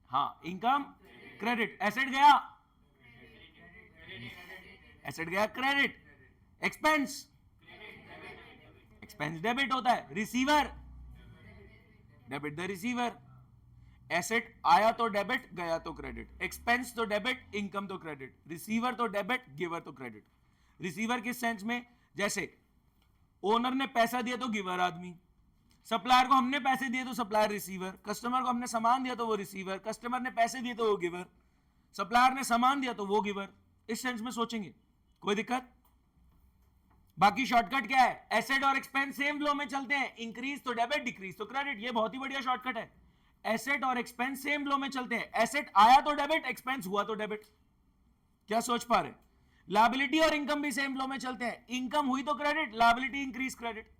हाँ इनकम क्रेडिट, एसेट गया, एसेट गया क्रेडिट, एक्सपेंस, एक्सपेंस डेबिट होता है, receiver debit the receiver, asset आया तो डेबिट गया तो क्रेडिट, एक्सपेंस तो डेबिट इनकम तो क्रेडिट, रिसीवर तो डेबिट गिवर तो क्रेडिट। रिसीवर किस सेंस में, जैसे ओनर ने पैसा दिया तो गिवर आदमी, सप्लायर को हमने पैसे दिए तो सप्लायर रिसीवर, कस्टमर को हमने सामान दिया तो वो रिसीवर, कस्टमर ने पैसे दिए तो वो गिवर, सप्लायर ने सामान दिया तो वो गिवर, इस सेंस में सोचेंगे, कोई दिक्कत। बाकी शॉर्टकट क्या है, एसेट और एक्सपेंस सेम फ्लो में चलते हैं, इंक्रीज तो डेबिट डिक्रीज तो क्रेडिट, ये बहुत ही बढ़िया शॉर्टकट है। एसेट और एक्सपेंस सेम फ्लो में चलते हैं, एसेट आया तो डेबिट, एक्सपेंस हुआ तो डेबिट, क्या सोच पा रहे। लायबिलिटी और इनकम भी सेम फ्लो में चलते हैं, इनकम हुई तो क्रेडिट, लायबिलिटी इंक्रीज क्रेडिट।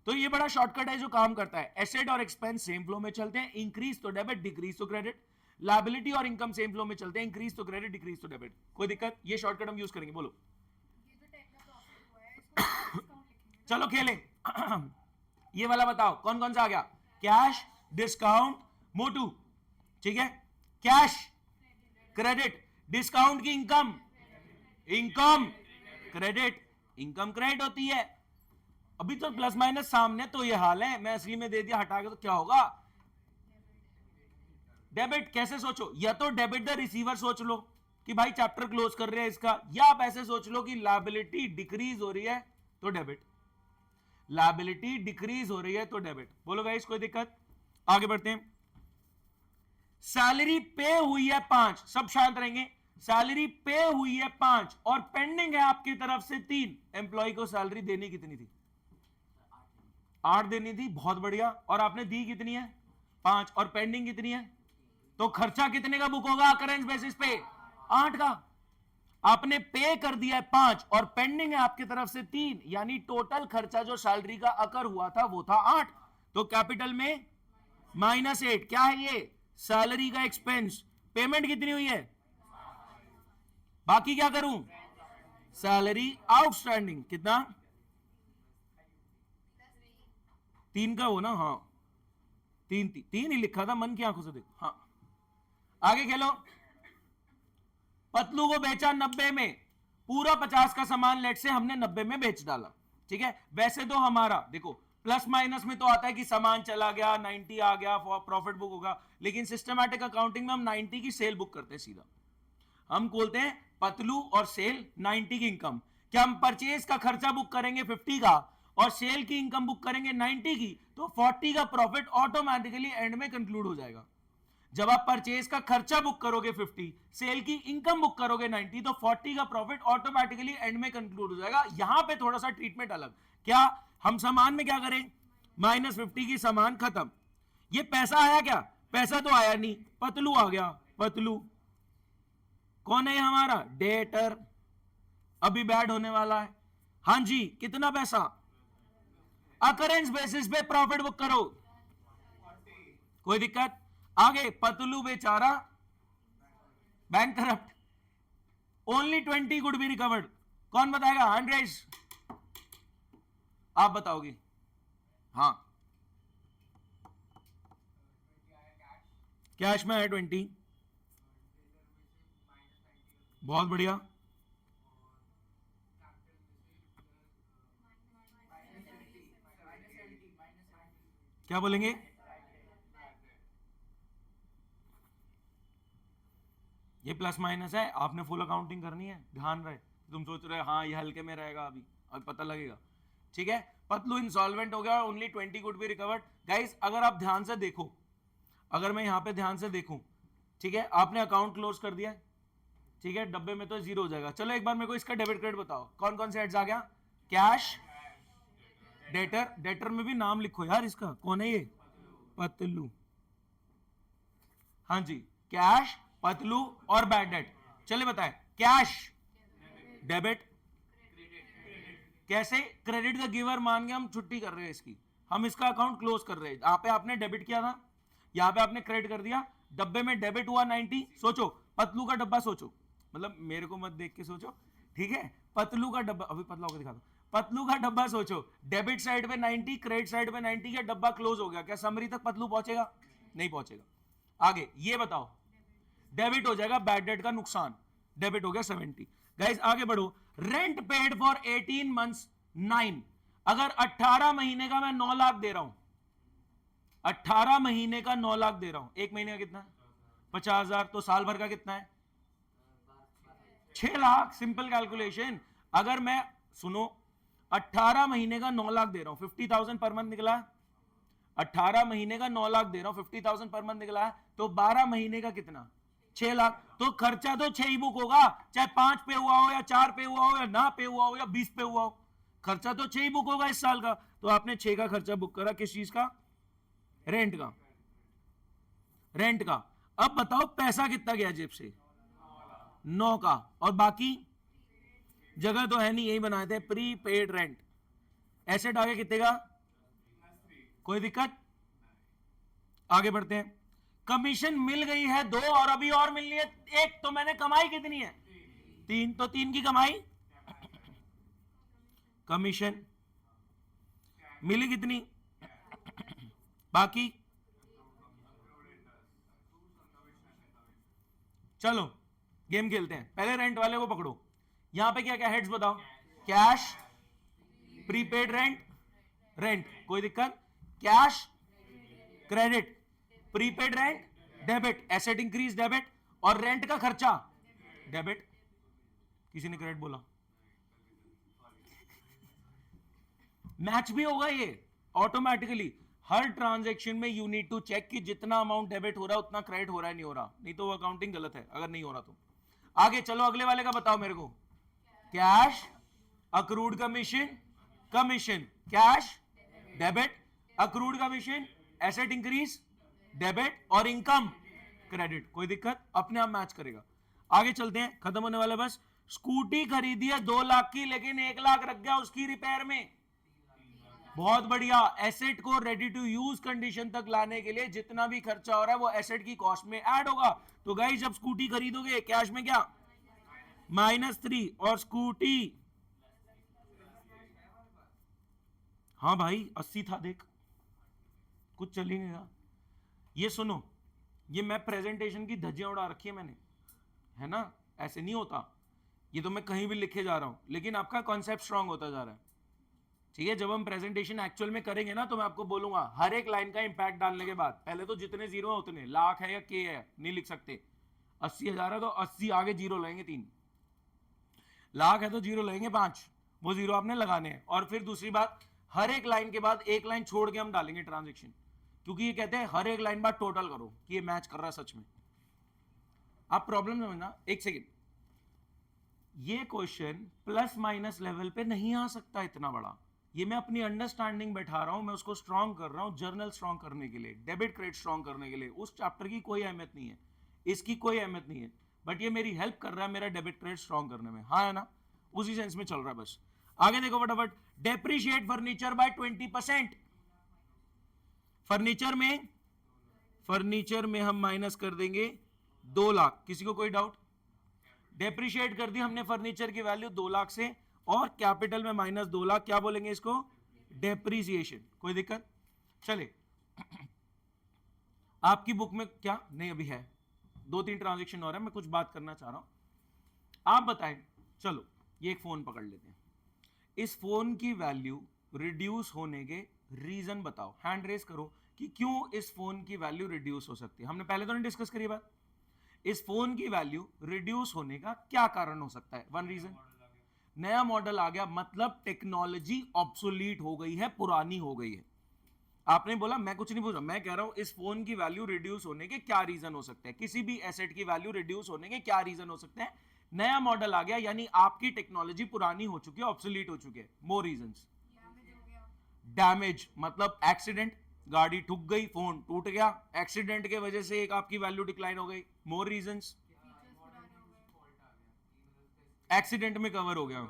तो ये बड़ा शॉर्टकट है जो काम करता है, एसेट और एक्सपेंस सेम फ्लो में चलते हैं, इंक्रीज तो डेबिट डिक्रीज तो क्रेडिट, लायबिलिटी और इनकम सेम फ्लो में चलते हैं, इंक्रीज तो क्रेडिट डिक्रीज तो डेबिट, कोई दिक्कत। ये शॉर्टकट हम यूज करेंगे, बोलो चलो खेलें ये वाला बताओ कौन कौन सा आ गया, कैश डिस्काउंट मोटू, ठीक है, कैश क्रेडिट, डिस्काउंट की income, income credit, income credit होती है। अभी तो प्लस माइनस सामने तो ये हाल है, मैं असली में दे दिया हटा के तो क्या होगा, डेबिट। कैसे सोचो, या तो डेबिट द रिसीवर सोच लो कि भाई चैप्टर क्लोज कर रहे हैं इसका, या आप ऐसे सोच लो कि लायबिलिटी डिक्रीज हो रही है तो डेबिट, लायबिलिटी डिक्रीज हो रही है तो डेबिट। बोलो गाइस कोई दिक्कत, आगे बढ़ते हैं। सैलरी पे हुई है 5, सब शांत रहेंगे, सैलरी पे हुई है 5 और पेंडिंग है आपकी तरफ से 3, एम्प्लॉय को सैलरी देनी कितनी थी, 8 देनी थी, बहुत बढ़िया, और आपने दी कितनी है 5, और पेंडिंग कितनी है, तो खर्चा कितने का बुक होगा अकरेंस बेसिस पे, 8 का। आपने पे कर दिया है 5 और पेंडिंग है आपकी तरफ से 3, यानी टोटल खर्चा जो सैलरी का अकर हुआ था वो था 8, तो कैपिटल में -8, क्या है ये, सैलरी का एक्सपेंस, पेमेंट कितनी हुई है, बाकी क्या करूं, सैलरी आउटस्टैंडिंग कितना, 3 का हो ना, हाँ 3 ही लिखा था, मन की आंखों से देख, हाँ आगे खेलो। पतलू को बेचा 90 में, पूरा 50 का सामान लेट से हमने 90 में बेच डाला, ठीक है। वैसे तो हमारा देखो प्लस माइनस में तो आता है कि सामान चला गया 90 आ गया प्रॉफिट बुक होगा, लेकिन सिस्टमैटिक अकाउंटिंग में हम 90 की सेल बुक करते हैं सीधा, हम बोलते हैं पतलू और सेल 90 की इनकम। क्या हम परचेज का खर्चा बुक करेंगे 50 का और सेल की इनकम बुक करेंगे 90 की, तो 40 का प्रॉफिट ऑटोमेटिकली एंड में कंक्लूड हो जाएगा। जब आप परचेज का खर्चा बुक करोगे 50, सेल की इनकम बुक करोगे 90, तो 40 का प्रॉफिट ऑटोमेटिकली एंड में कंक्लूड हो जाएगा। यहां पे थोड़ा सा ट्रीटमेंट अलग, क्या हम सामान में क्या करें, -50 की सामान खत्म, ये पैसा आया क्या, पैसा तो आया नहीं, पतलू आ गया, पतलू कौन है हमारा, डेटर, अभी बैड होने वाला है, हां जी कितना पैसा, अकरेंस बेसिस पे प्रॉफिट बुक करो, कोई दिक्कत। आगे पतलू बेचारा bank corrupt, only 20 could be recovered, कौन बताएगा, 100 आप बताओगे, हाँ कैश में है 20, बहुत बढ़िया, क्या बोलेंगे, ये प्लस माइनस है, आपने फुल अकाउंटिंग करनी है, ध्यान रहे, तुम सोच रहे हाँ ये हल्के में रहेगा, अभी अब पता लगेगा, ठीक है। पतलू इंसॉल्वेंट हो गया, only 20 could be recovered. Guys अगर आप ध्यान से देखो, अगर मैं यहां पे ध्यान से देखूं, ठीक है, आपने अकाउंट क्लोज कर दिया, ठीक है, डब्बे में तो 0 हो जाएगा। चलो एक बार मेरे को इसका डेबिट क्रेडिट बताओ, कौन कौन से हेड्स आ गया, कैश, डेटर, डेटर में भी नाम लिखो यार इसका, कौन है ये, पतलू, हाँ जी, कैश, पतलू और बैड डेट। चले बताए, कैश डेबिट, कैसे क्रेडिट द गिवर मान के हम छुट्टी कर रहे हैं इसकी, हम इसका अकाउंट क्लोज कर रहे हैं। यहां पे आपने डेबिट किया था, यहां पे आपने क्रेडिट कर दिया, डब्बे में डेबिट हुआ 90। सोचो पतलू का डब्बा, सोचो, मतलब मेरे को मत देख के सोचो, ठीक है। पतलू का डब्बा, अभी पतला होकर दिखा दो, पतलू का डब्बा सोचो, डेबिट साइड पे 90, क्रेडिट साइड पे 90, क्या डब्बा क्लोज हो गया? क्या समरी तक पतलू पहुंचेगा? नहीं पहुंचेगा। आगे ये बताओ, डेबिट हो जाएगा बैड डेट का नुकसान, डेबिट हो गया 70। गाइस आगे बढ़ो, रेंट पेड फॉर 18 मंथ्स 9। अगर 18 महीने का मैं 9 लाख दे रहा हूं, 18 महीने का 9 लाख दे रहा हूं, एक महीने का कितना है? 50,000, तो साल भर का कितना है? 6 लाख। Simple calculation. अगर मैं, सुनो, 18 महीने का 9 लाख दे रहा हूं, 50,000 पर मंथ निकला है। 18 महीने का 9 लाख दे रहा हूं, 50,000 पर मंथ निकला है, तो 12 महीने का कितना? 6 लाख। तो खर्चा तो 6 ही बुक होगा, चाहे 5 पे हुआ हो या 4 पे हुआ हो या ना पे हुआ हो या 20 पे हुआ हो, खर्चा तो 6 ही बुक होगा इस साल का। तो आपने 6 का खर्चा बुक करा, किस चीज का? रेंट का, रेंट का। अब बताओ पैसा कितना गया जेब से? 9 का। और बाकी जगह तो है नहीं, यही बनाए थे, प्री पेड रेंट। एसेट आगे कितने का? कोई दिक्कत? आगे बढ़ते हैं। कमीशन मिल गई है 2 और अभी और मिलनी है 1, तो मैंने कमाई कितनी है? 3, तो 3 की कमाई, कमीशन मिली कितनी? बाकी चलो गेम खेलते हैं, पहले रेंट वाले को पकड़ो। यहां पे क्या क्या हेड्स बताओ? कैश, प्रीपेड रेंट, रेंट, कोई दिक्कत? Cash, credit, prepaid rent, debit, asset increase debit, और रेंट का खर्चा डेबिट। किसी ने क्रेडिट बोला? मैच भी होगा ये ऑटोमेटिकली। हर ट्रांजैक्शन में यू नीड टू चेक कि जितना अमाउंट डेबिट हो रहा है उतना क्रेडिट हो रहा है, नहीं हो रहा, नहीं तो वो अकाउंटिंग गलत है अगर नहीं हो रहा तो। आगे चलो, अगले वाले का बताओ मेरे को। Cash, accrued commission, commission, cash, debit, accrued commission, asset increase debit, और इनकम क्रेडिट। कोई दिक्कत? अपने आप मैच करेगा। आगे चलते हैं, खत्म होने वाला बस। स्कूटी खरीदी है 2 लाख की, लेकिन 1 लाख रख गया उसकी रिपेयर में। बहुत बढ़िया। एसेट को रेडी टू यूज कंडीशन तक लाने के लिए जितना भी खर्चा हो रहा है वो एसेट की कॉस्ट में ऐड होगा। तो गाइस जब स्कूटी खरीदोगे कैश में क्या? -3, और स्कूटी, हाँ भाई 80 था, देख कुछ चल ही नहीं रहा। ये सुनो, ये मैं प्रेजेंटेशन की धज्जियां उड़ा रखी है मैंने, है ना, ऐसे नहीं होता। ये तो मैं कहीं भी लिखे जा रहा हूं, लेकिन आपका कॉन्सेप्ट स्ट्रांग होता जा रहा है, ठीक है। जब हम प्रेजेंटेशन एक्चुअल में करेंगे ना, तो मैं आपको बोलूंगा हर एक लाइन का इंपैक्ट डालने के बाद, पहले तो जितने जीरो है उतने, लाख है या के है नहीं लिख सकते। 80,000 है तो 80 आगे जीरो लगेंगे 3, लाख है तो जीरो लगेंगे 5, वो जीरो आपने लगाने हैं। और फिर दूसरी बात, हर एक लाइन के बाद एक लाइन छोड़ के हम डालेंगे ट्रांजेक्शन, क्योंकि ये कहते हैं हर एक लाइन बाद टोटल करो कि ये मैच कर रहा है सच में। आप प्रॉब्लम समझना, एक सेकेंड। ये क्वेश्चन प्लस माइनस लेवल पे नहीं आ सकता इतना बड़ा, ये मैं अपनी अंडरस्टैंडिंग बैठा रहा हूं, मैं उसको स्ट्रांग कर रहा हूं जर्नल स्ट्रांग करने के लिए, डेबिट क्रेडिट स्ट्रांग करने के लिए। उस चैप्टर की कोई अहमियत नहीं है, इसकी कोई अहमियत नहीं है, बट ये मेरी हेल्प कर रहा है मेरा डेबिट क्रेडिट स्ट्रांग करने में, हाँ है ना, उसी सेंस में चल रहा है बस। आगे देखो फटाफट। Depreciate furniture bye 20%। फर्नीचर में हम माइनस कर देंगे 2 लाख। किसी को कोई डाउट? डेप्रिशिएट कर दी हमने फर्नीचर की वैल्यू 2 लाख से, और कैपिटल में -2 लाख, क्या बोलेंगे इसको? डेप्रिसिएशन। कोई दिक्कत? चले आपकी बुक में क्या नहीं, अभी है 2-3 ट्रांजेक्शन हो रहा है, मैं कुछ बात करना चाह रहा हूं, आप बताएं। चलो ये एक फोन पकड़ लेते हैं, इस फोन की वैल्यू रिड्यूस होने के रीजन बताओ, हैंड रेस करो कि क्यों इस फोन की वैल्यू रिड्यूस हो सकती है। हमने पहले तो नहीं डिस्कस करी बात, इस फोन की वैल्यू रिड्यूस होने का क्या कारण हो सकता है? 1 रीजन, नया मॉडल आ गया, मतलब टेक्नोलॉजी ऑब्सोलीट हो गई है, पुरानी हो गई है। आपने बोला, मैं कुछ नहीं पूछ रहा, मैं कह रहा हूं इस फोन की वैल्यू रिड्यूस होने के क्या रीजन हो सकते हैं, किसी भी एसेट की वैल्यू रिड्यूस होने के क्या रीजन हो सकते हैं। नया मॉडल आ गया, यानी आपकी टेक्नोलॉजी पुरानी हो चुकी है, ऑब्सोलीट हो चुकी है। मोर रीजंस, डैमेज मतलब एक्सीडेंट, गाड़ी ठुक गई, फोन टूट गया, एक्सीडेंट के वजह से एक आपकी वैल्यू डिक्लाइन हो गई, मोर रीजंस, एक्सीडेंट में कवर हो गया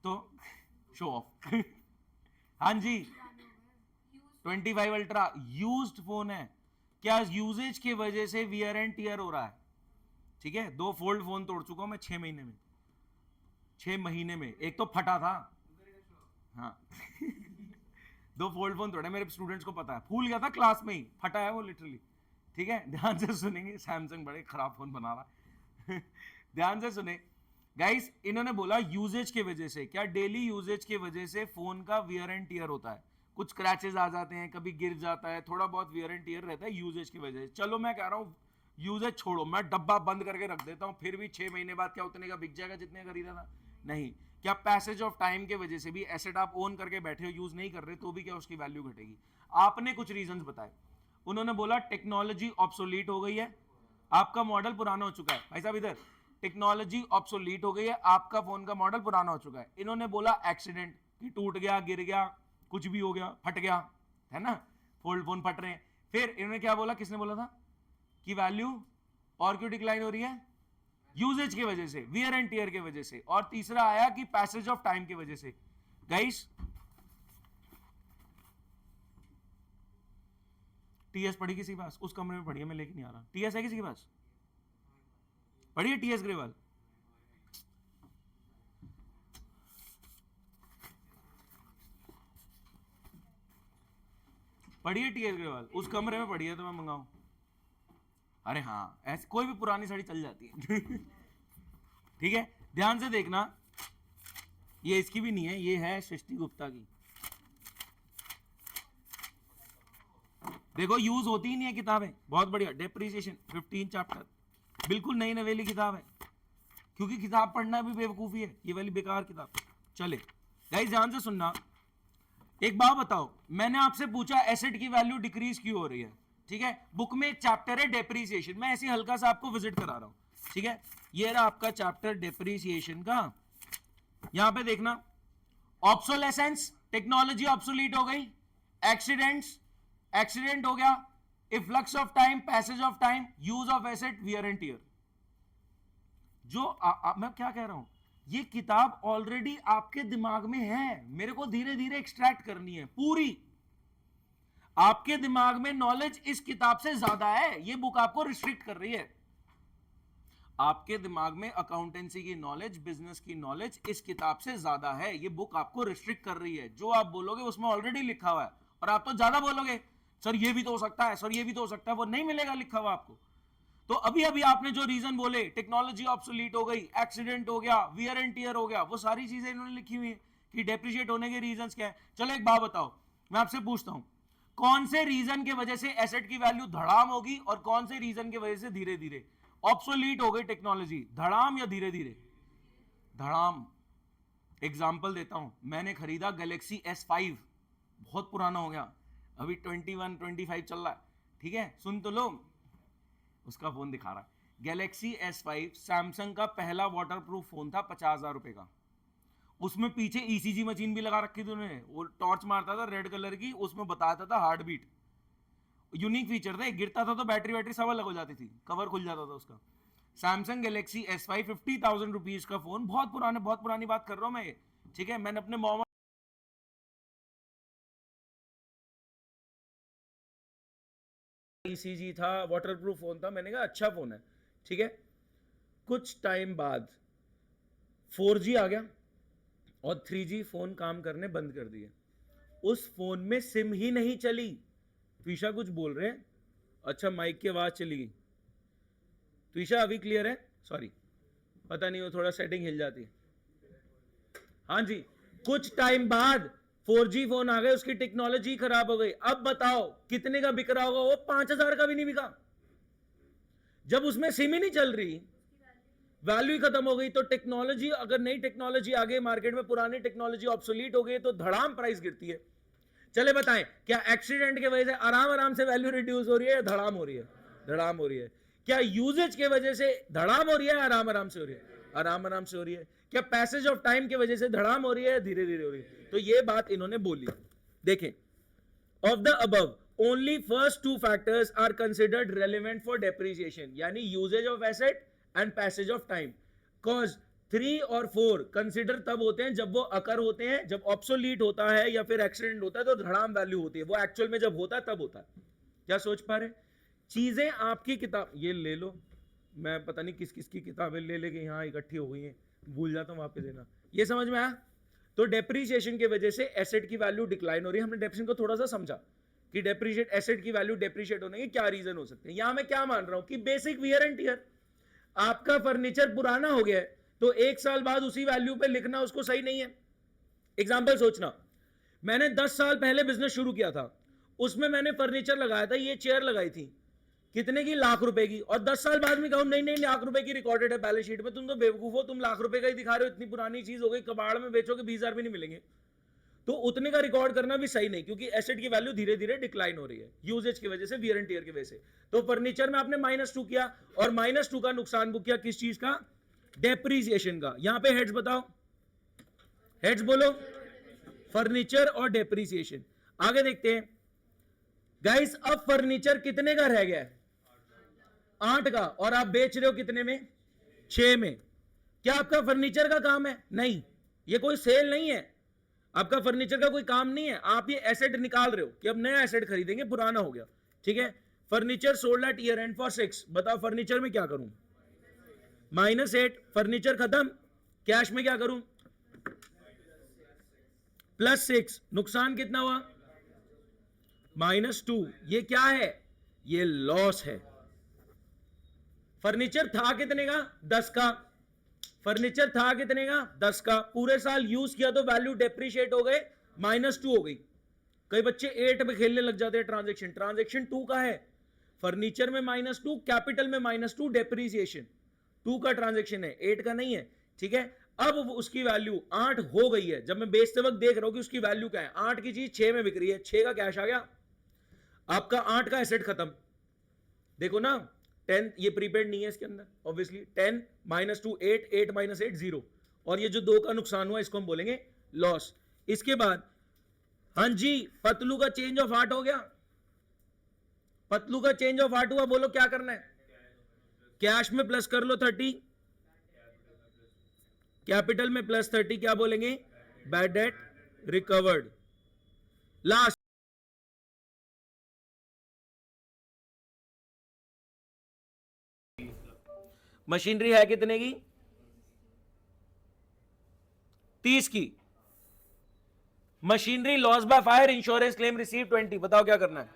तो शो ऑफ। हाँ जी, 25 अल्ट्रा यूज्ड फोन है, क्या यूजेज के वजह से वियर एंड टीयर हो रहा है, ठीक है। 2 फोल्ड फोन तोड़ चुका हूं मैं 6 महीने में, 6 महीने में, एक तो फटा था, हाँ। 2 फोल्ड फोन तोड़े, मेरे स्टूडेंट्स को पता है, फूल गया था क्लास में ही, फटा है वो लिटरली, ठीक है। ध्यान से सुनेंगे, सैमसंग बड़े खराब फोन बना रहा है। ध्यान से सुने गाइस, इन्होंने बोला यूजेज के वजह से, क्या डेली यूजेज के वजह से फोन का वियर एंड टीयर होता है, कुछ क्रैचेस आ जाते हैं, कभी गिर जाता है, थोड़ा बहुत वियर एंड टीयर रहता है यूजेज की वजह से। चलो मैं कह रहा हूँ यूजेज छोड़ो, मैं डब्बा बंद करके रख देता हूँ, फिर भी 6 महीने बाद क्या उतने का बिक जाएगा जितने का खरीदा था? नहीं। क्या पैसेज ऑफ टाइम के वजह से भी एसेट आप ओन करके बैठे हो, यूज नहीं कर रहे, तो भी क्या उसकी वैल्यू घटेगी? आपने कुछ रीजंस बताए, उन्होंने बोला टेक्नोलॉजी ऑब्सोलीट हो गई है, आपका मॉडल पुराना हो चुका है। भाई साहब इधर, टेक्नोलॉजी ऑब्सोलीट हो गई है, आपका फोन का मॉडल पुराना हो चुका है। इन्होंने बोला एक्सीडेंट, कि टूट गया, गिर गया, कुछ भी हो गया, फट गया, है ना, फोल्ड फोन फट रहे हैं। फिर इन्होंने क्या बोला, किसने बोला था कि वैल्यू और क्यों डिक्लाइन हो रही है? यूजेज की वजह से, वियर एंड टियर की वजह से। और तीसरा आया कि पैसेज ऑफ टाइम की वजह से। गाइस टीएस पढ़ी किसी के पास? उस कमरे में पढ़ी है, मैं लेके नहीं आ रहा। टीएस है किसी के पास? पढ़ी है टीएस ग्रेवाल? पढ़ी है टीएस ग्रेवाल? उस कमरे में पढ़ी है तो मैं मंगाऊं? अरे हाँ, ऐसे कोई भी पुरानी साड़ी चल जाती है। ठीक है, ध्यान से देखना, ये इसकी भी नहीं है, ये है सृष्टि गुप्ता की। देखो यूज होती ही नहीं है किताबें, बहुत बढ़िया। डेप्रिसिएशन 15 चैप्टर, बिल्कुल नई नवेली किताब है, क्योंकि किताब पढ़ना भी बेवकूफी है, ये वाली बेकार किताब। चले गाइस ध्यान से सुनना, एक बात बताओ, मैंने आपसे पूछा एसेट की वैल्यू डिक्रीज क्यों हो रही है, ठीक है। बुक में एक चैप्टर है डेप्रिसिएशन, मैं ऐसे हल्का सा आपको विजिट करा रहा हूं, ठीक है। ये रहा आपका चैप्टर डेप्रिसिएशन का, यहां पे देखना, ऑब्सोलेसेंस, टेक्नोलॉजी ऑब्सोलीट हो गई, एक्सीडेंट्स, एक्सीडेंट हो गया, efflux of time, passage of time, use of asset, wear and tear. जो मैं क्या कह रहा हूं, ये किताब ऑलरेडी आपके दिमाग में है, मेरे को धीरे धीरे एक्सट्रैक्ट करनी है पूरी। आपके दिमाग में नॉलेज इस किताब से ज्यादा है, ये बुक आपको रिस्ट्रिक्ट कर रही है। आपके दिमाग में अकाउंटेंसी की नॉलेज, बिजनेस की नॉलेज इस किताब से ज्यादा है, ये बुक आपको रिस्ट्रिक्ट कर रही है। जो आप बोलोगे उसमें ऑलरेडी लिखा हुआ है, और आप तो ज्यादा बोलोगे, सर ये भी तो हो सकता है, सर ये भी तो हो सकता है, वो नहीं मिलेगा लिखा हुआ आपको। तो अभी अभी आपने जो रीजन बोले, टेक्नोलॉजी ऑब्सोलीट हो गई, एक्सीडेंट हो गया, वियर एंड टियर हो गया, वो सारी चीजें इन्होंने लिखी हुई है कि डेप्रिशिएट होने के रीजंस क्या है। चलो एक बात बताओ, मैं आपसे पूछता हूं, कौन से रीजन की वजह से एसेट की वैल्यू धड़ाम होगी, और कौन से रीजन की वजह से धीरे धीरे ऑब्सोलीट हो गई टेक्नोलॉजी? धड़ाम या धीरे धीरे? धड़ाम। एग्जांपल देता हूं, मैंने खरीदा गैलेक्सी S5, बहुत पुराना हो गया, अभी 21 25 चल रहा है, ठीक है, सुन तो लो, उसका फोन दिखा रहा है। गैलेक्सी S5 सैमसंग का पहला वाटरप्रूफ फोन था, 50,000 रुपए का। उसमें पीछे ECG मशीन भी लगा रखी थी उन्होंने, वो टॉर्च मारता था रेड कलर की, उसमें बताता था हार्ट बीट। यूनिक फीचर था, गिरता था तो बैटरी सब अलग हो जाती थी, कवर खुल जाता था उसका। सैमसंग गैलेक्सी S5 50,000 रुपीज का फोन, बहुत पुरानी बात कर रहा हूं मैं ये, ठीक है। मैंने अपने मोबाइल ECG था, वाटरप्रूफ फोन था, मैंने कहा अच्छा फोन है, ठीक है। कुछ टाइम बाद 4G आ गया और 3G फोन काम करने बंद कर दिए। उस फोन में सिम ही नहीं चली। त्विषा कुछ बोल रहे हैं? अच्छा, माइक की आवाज चली गई। त्विषा अभी क्लियर है? सॉरी, पता नहीं वो थोड़ा सेटिंग हिल जाती है। हाँ जी, कुछ टाइम बाद 4G फोन आ गए, उसकी टेक्नोलॉजी खराब हो गई। अब बताओ कितने का बिक रहा होगा वो? 5,000 का भी नहीं बिका। जब उसमें सिम ही नहीं चल रही, वैल्यू ही खत्म हो गई। तो टेक्नोलॉजी, अगर नई टेक्नोलॉजी आ गई मार्केट में, पुरानी टेक्नोलॉजी ऑब्सोलीट हो गई, तो धड़ाम प्राइस गिरती है। चले बताएं, क्या एक्सीडेंट की वजह से आराम से वैल्यू रिड्यूस हो रही है या धड़ाम हो रही है? धड़ाम हो रही है। क्या यूजेज की वजह से धड़ाम हो रही है, आराम से हो रही है? आराम से हो रही है। क्या पैसेज ऑफ टाइम की वजह से धड़ाम हो रही है, धीरे धीरे हो रही है? तो ये बात इन्होंने बोली। देखें, of the above only first two factors are considered relevant for depreciation, यानी usage of asset and passage of time. Cause 3 और 4 कंसिडर तब होते हैं जब वो अकर होते हैं, जब ऑब्सोलीट होता है या फिर एक्सीडेंट होता है तो धड़ाम वैल्यू होती है, वो एक्चुअल में जब होता है तब होता है. क्या सोच पा रहे? चीजें आपकी किताब ये ले लो, मैं पता नहीं किस किस की किताबें ले लेके यहाँ इकट्ठी हो गई हैं, भूल जाता हूँ वापस देना. ये समझ में आया? तो डेप्रीशिएशन की वजह से एसेट की वैल्यू डिक्लाइन हो रही है. हमने डेप्रिसिएशन को थोड़ा सा समझा कि डेप्रीशिएट एसेट की वैल्यू डेप्रीशिएट होने के क्या रीजन हो सकते हैं. यहां मैं क्या मान रहा हूं कि बेसिक वियर एंड टियर, आपका फर्नीचर पुराना हो गया है तो 1 साल बाद उसी वैल्यू पे लिखना उसको सही नहीं है. एग्जांपल सोचना, मैंने 10 साल पहले बिजनेस शुरू किया था, उसमें मैंने फर्नीचर लगाया था, ये चेयर लगाई थी, कितने की? लाख रुपए की. और 10 साल बाद में कहूं नहीं नहीं लाख रुपए की रिकॉर्डेड है बैलेंस शीट में, तुम तो बेवकूफ हो, तुम लाख रुपए का ही दिखा रहे हो, इतनी पुरानी चीज हो गई, कबाड़ में बेचोगे 20,000 भी नहीं मिलेंगे. तो उतने का रिकॉर्ड करना भी सही नहीं, क्योंकि एसेट की वैल्यू धीरे धीरे डिक्लाइन हो रही है यूजेज की वजह से, वियर एंड टियर की वजह से. तो फर्नीचर में आपने -2 किया और -2 का नुकसान बुक किया, किस चीज का? डेप्रीसिएशन का. यहां पे हेड्स बताओ, हेड्स बोलो. फर्नीचर और डेप्रीसिएशन. आगे देखते हैं गाइस, अब फर्नीचर कितने का रह गया है? 8 का, और आप बेच रहे हो कितने में? 6 में. क्या आपका फर्नीचर का काम है? नहीं, ये कोई सेल नहीं है, आपका फर्नीचर का कोई काम नहीं है. आप ये एसेट निकाल रहे हो कि अब नया एसेट खरीदेंगे, पुराना हो गया. ठीक है, furniture sold at year and for 6. बताओ फर्नीचर में क्या करूं? -8. फर्नीचर खत्म, कैश में क्या करूं? +6. नुकसान कितना हुआ? -2. ये क्या है? ये लॉस है. फर्नीचर था कितने का? 10 का. फर्नीचर था कितने का? 10 का. पूरे साल यूज किया तो वैल्यू डेप्रीशिएट हो गए, -2 हो गई. कई बच्चे 8 में खेलने लग जाते हैं. ट्रांजैक्शन, ट्रांजैक्शन 2 का है. फर्नीचर में -2, कैपिटल में -2, डेप्रीसिएशन 2 का ट्रांजैक्शन है, 8 का नहीं है. ठीक है, अब उसकी वैल्यू 8 हो गई है. जब मैं बेचते वक्त देख रहा हूं कि उसकी वैल्यू क्या है, 8 की चीज 6 में बिक रही है, 6 का कैश आ गया, आपका 8 का एसेट खत्म. देखो ना, 10 ये प्रीपेड नहीं है इसके अंदर, ऑब्वियसली 10 -2 8, 8 - 8 0, और ये जो 2 का नुकसान हुआ इसको हम बोलेंगे लॉस. इसके बाद हाँ जी, पतलू का चेंज ऑफ हार्ट हो गया. पतलू का चेंज ऑफ हार्ट हुआ, बोलो क्या करना है? कैश में प्लस कर लो 30, कैपिटल में +30, क्या बोलेंगे? Bad debt recovered. Last machinery है कितने की? 30 की. Machinery loss by fire, insurance claim receive 20. बताओ क्या करना है?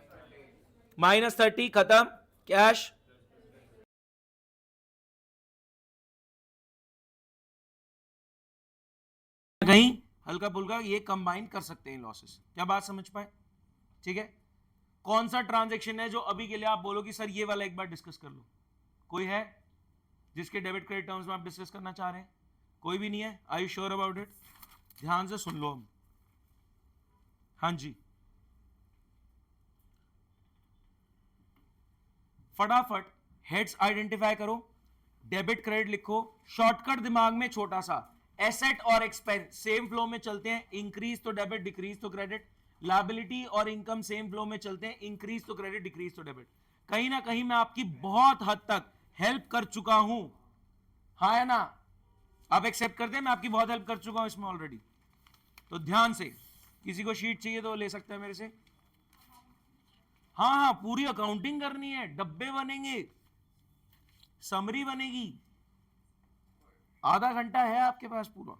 -30 खत्म, कैश. कहीं हल्का फुल्का ये कंबाइन कर सकते हैं लॉसेस. क्या बात समझ पाए? ठीक है, कौन सा ट्रांजैक्शन है जो अभी के लिए आप बोलो कि सर ये वाला एक बार डिस्कस कर लो? कोई है जिसके डेबिट क्रेडिट टर्म्स में आप डिस्कस करना चाह रहे हैं? कोई भी नहीं है? Are you sure about it? ध्यान से सुन लो हम. हाँ जी, फटाफट हेड्स आइडेंटिफाई करो, डेबिट क्रेडिट लिखो, शॉर्टकट दिमाग में छोटा सा. एसेट और एक्सपेंस सेम फ्लो में चलते हैं, इंक्रीज तो डेबिट, डिक्रीज तो क्रेडिट. लायबिलिटी और इनकम सेम फ्लो में चलते हैं, इंक्रीज तो क्रेडिट, डिक्रीज तो डेबिट. कहीं ना कहीं मैं आपकी बहुत हद तक हेल्प कर चुका हूं, हाँ है ना? आप एक्सेप्ट करते हैं मैं आपकी बहुत हेल्प कर चुका हूं इसमें ऑलरेडी. तो ध्यान से, किसी को शीट चाहिए तो ले सकते हैं मेरे से. हाँ हाँ, पूरी अकाउंटिंग करनी है, डब्बे बनेंगे, समरी बनेगी, आधा घंटा है आपके पास पूरा.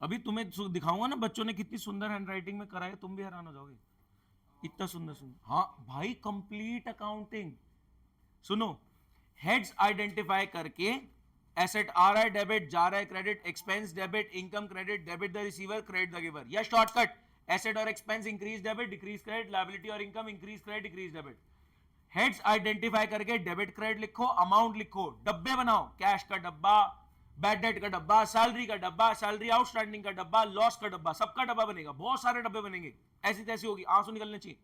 अभी तुम्हें दिखाऊंगा ना बच्चों ने कितनी सुंदर हैंडराइटिंग में करा है, तुम भी हैरान हो जाओगे, इतना सुंदर सुंदर. हाँ भाई, कंप्लीट अकाउंटिंग. सुनो, हेड्स आइडेंटिफाई करके, एसेट आ रहा है डेबिट, जा रहा है credit, expense debit, income credit, debit the receiver, credit the giver. या शॉर्टकट, एसेट और expense increase debit, decrease credit, liability और income increase credit, decrease debit. Heads identify करके डेबिट क्रेडिट लिखो, अमाउंट लिखो, डब्बे बनाओ, कैश का डब्बा, बैड डेट का डब्बा, सैलरी का डब्बा, सैलरी आउटस्टैंडिंग का डब्बा, लॉस का डब्बा, सबका डब्बा बनेगा, बहुत सारे डब्बे बनेंगे, ऐसी तैसी होगी, आंसू निकलने चाहिए.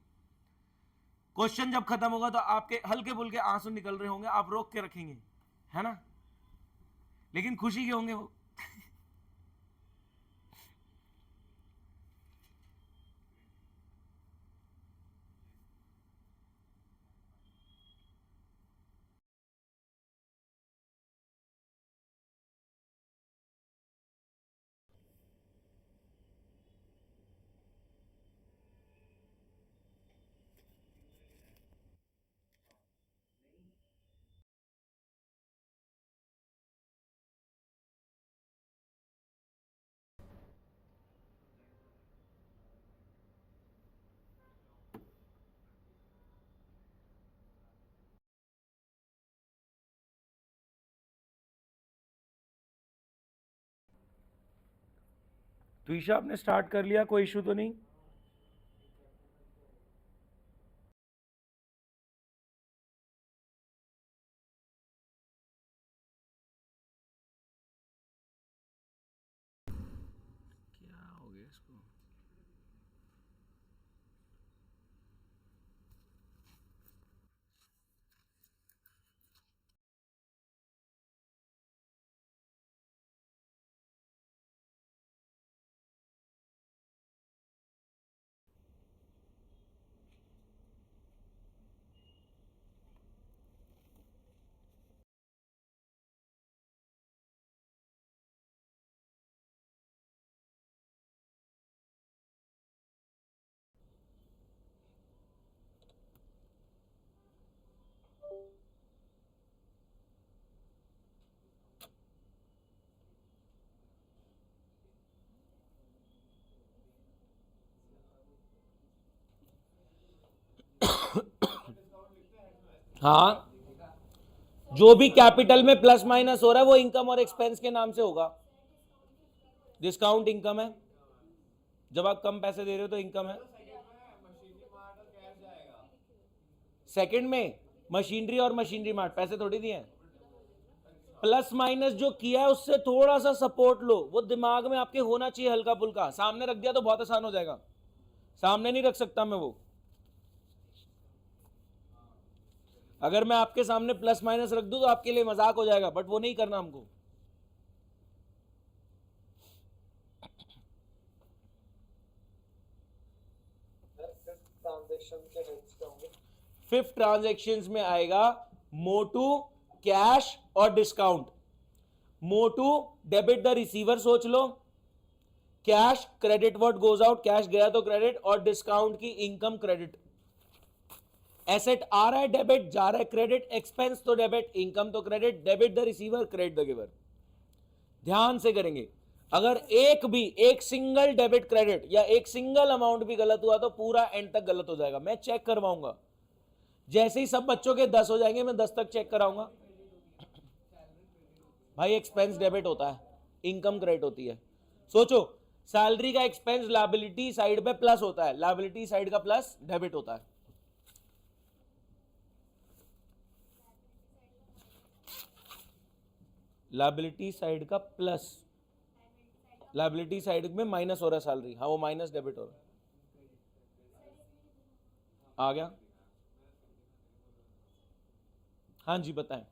क्वेश्चन जब खत्म होगा तो आपके हल्के फुल्के आंसू निकल रहे होंगे, आप रोक के रखेंगे, है ना? लेकिन खुशी के होंगे वो। तो ईशा आपने स्टार्ट कर लिया, कोई इशू तो नहीं? क्या हो गया इसको? हाँ, जो भी कैपिटल में प्लस माइनस हो रहा है वो इनकम और एक्सपेंस के नाम से होगा। डिस्काउंट इनकम है, जब आप कम पैसे दे रहे हो तो इनकम है। सेकंड में मशीनरी और मशीनरी मार्ट पैसे थोड़ी दिए हैं। प्लस माइनस जो किया है उससे थोड़ा सा सपोर्ट लो, वो दिमाग में आपके होना चाहिए हल्का फुल्का। सामने रख दिया तो बहुत आसान हो जाएगा, सामने नहीं रख सकता मैं वो। अगर मैं आपके सामने प्लस माइनस रख दूं तो आपके लिए मजाक हो जाएगा, बट वो नहीं करना हमको। फिफ्थ ट्रांजेक्शन में आएगा मोटू, कैश और discount. Motu debit the receiver, सोच लो। Cash credit what goes out, cash गया तो क्रेडिट, और डिस्काउंट की इनकम क्रेडिट। एसेट आ रहा है डेबिट, जा रहा है क्रेडिट, एक्सपेंस तो डेबिट, इनकम तो credit. Debit the receiver, credit the giver. ध्यान से करेंगे। अगर एक सिंगल डेबिट क्रेडिट या एक सिंगल अमाउंट भी गलत हुआ तो पूरा एंड तक गलत हो जाएगा। मैं चेक करवाऊंगा, जैसे ही सब बच्चों के 10 हो जाएंगे मैं 10 तक चेक कराऊंगा। भाई एक्सपेंस डेबिट होता है, इनकम क्रेडिट होती है। सोचो, सैलरी का एक्सपेंस लायबिलिटी साइड पे प्लस होता है, लायबिलिटी साइड का प्लस डेबिट होता है। लायबिलिटी साइड का प्लस, लायबिलिटी साइड में माइनस हो रहा है सैलरी, हाँ वो माइनस डेबिट हो रहा है। आ गया? हाँ जी बताएं।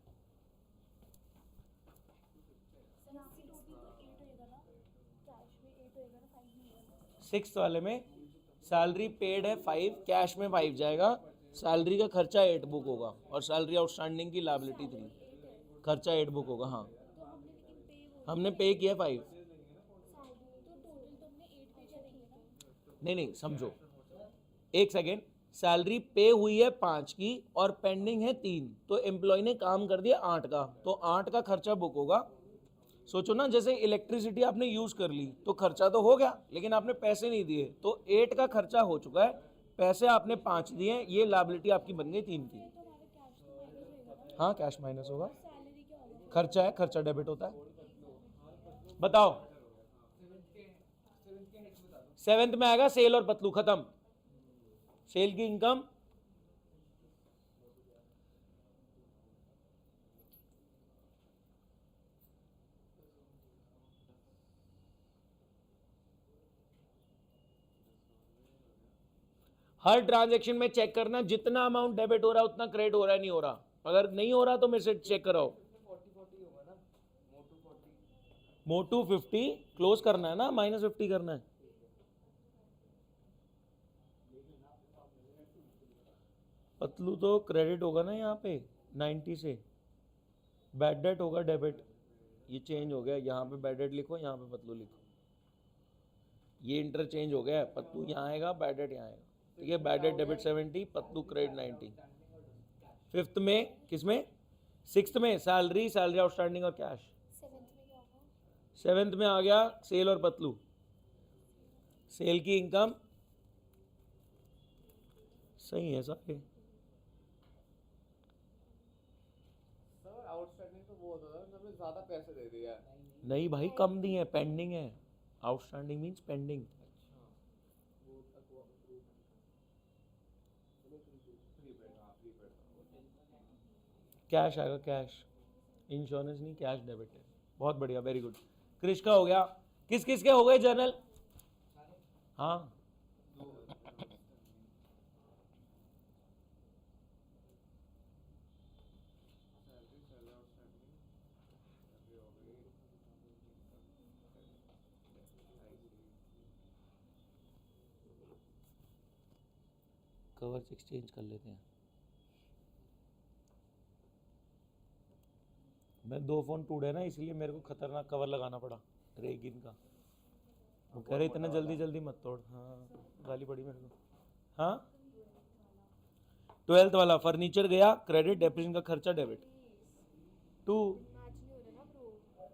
सिक्स वाले में सैलरी पेड है 5, कैश में 5 जाएगा, सैलरी का खर्चा 8 बुक होगा, और सैलरी आउटस्टैंडिंग की लायबिलिटी 3, खर्चा 8 बुक होगा। हाँ हमने पे किया 5। नहीं नहीं समझो, एक सेकेंड। सैलरी पे हुई है 5 की और पेंडिंग है 3, तो एम्प्लॉय ने काम कर दिया 8 का, तो 8 का खर्चा बुक होगा। सोचो ना, जैसे इलेक्ट्रिसिटी आपने यूज कर ली तो खर्चा तो हो गया, लेकिन आपने पैसे नहीं दिए, तो 8 का खर्चा हो चुका है, पैसे आपने 5 दिए, ये लायबिलिटी आपकी बन गई 3 की। हाँ कैश माइनस होगा, खर्चा है, खर्चा डेबिट होता है। बताओ, 7th में आएगा सेल और पतलू, खत्म। सेल की इनकम, हर ट्रांजैक्शन में चेक करना, जितना अमाउंट डेबिट हो रहा है उतना क्रेडिट हो रहा है नहीं हो रहा। अगर नहीं हो रहा तो मेरे से चेक कराओ। मोटू 50 क्लोज करना है ना, -50 करना है। पतलू तो क्रेडिट होगा ना यहाँ पे 90 से, बैड डेट होगा डेबिट। ये चेंज हो गया, यहाँ पे बैड डेट लिखो, यहाँ पे पतलू लिखो, ये इंटरचेंज हो गया है। पतलू यहाँ आएगा, बैड डेट यहाँ आएगा, ठीक है। Bad date debit 70, Patlu credit 90। Fifth में किसमें, सिक्स्थ में सैलरी, सैलरी आउटस्टैंडिंग और कैश। सेवेंथ में आ गया सेल और पतलू, सेल की इनकम सही है सारे। सर आउटस्टैंडिंग तो वो होता था जब हमने ज्यादा पैसे दे दिया है। नहीं भाई, कम दिए हैं, पेंडिंग है। Outstanding means pending. कैश आएगा, कैश, इंश्योरेंस नहीं, कैश डेबिट है। बहुत बढ़िया, वेरी गुड। क्रिश का हो गया। किस किस के हो गए जर्नल? हाँ, कवर्स एक्सचेंज कर लेते हैं। मैं 2 फोन टूटे ना, इसलिए मेरे को खतरनाक कवर लगाना पड़ा रेगिन का। वो कह रहे इतना जल्दी जल्दी मत तोड़। हाँ, गाली पड़ी मेरे को। हाँ, 12th वाला फर्नीचर गया क्रेडिट, डेप्रिसिएशन का खर्चा डेबिट। 2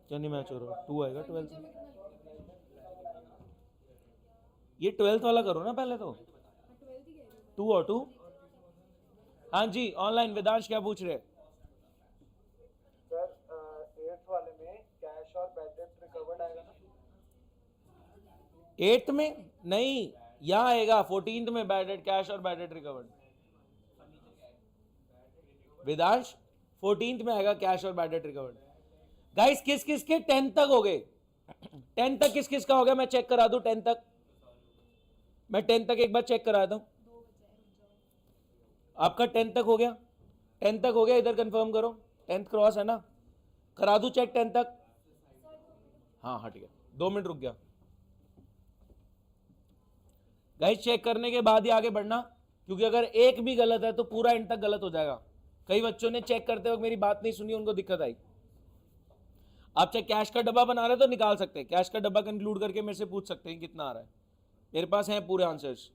क्या नहीं मैच हो रहा? 2 आएगा 12th में। ये 12th वाला करो ना पहले तो। 2 और 2। हाँ जी, ऑनलाइन वेदांश क्या पूछ रहे? सर 8th वाले में कैश और बैड डेट रिकवर्ड आएगा ना? 8th में नहीं, यहाँ आएगा 14th में बैड डेट कैश और bad debt recovered. Vedansh 14th में आएगा कैश और बैड डेट रिकवर्ड। गाइस किस किस के 10th तक हो गए? 10th तक किस किस का हो गया? मैं चेक करा दूं 10th तक, मैं 10th तक एक बार चेक करा दूं। आपका 10th तक हो गया? 10th तक हो गया, इधर कंफर्म करो। 10th क्रॉस है ना? करा दूं चेक 10th तक? हाँ हट गया, 2 मिनट रुक गया। गाइस चेक करने के बाद ही आगे बढ़ना, क्योंकि अगर एक भी गलत है तो पूरा एंड तक गलत हो जाएगा। कई बच्चों ने चेक करते वक्त मेरी बात नहीं सुनी, उनको दिक्कत आई। आप चाहे कैश का डब्बा बना रहे तो निकाल सकते हैं, कैश का डब्बा कंक्लूड करके मेरे से पूछ सकते हैं कितना आ रहा है, मेरे पास हैं पूरे आंसर्स।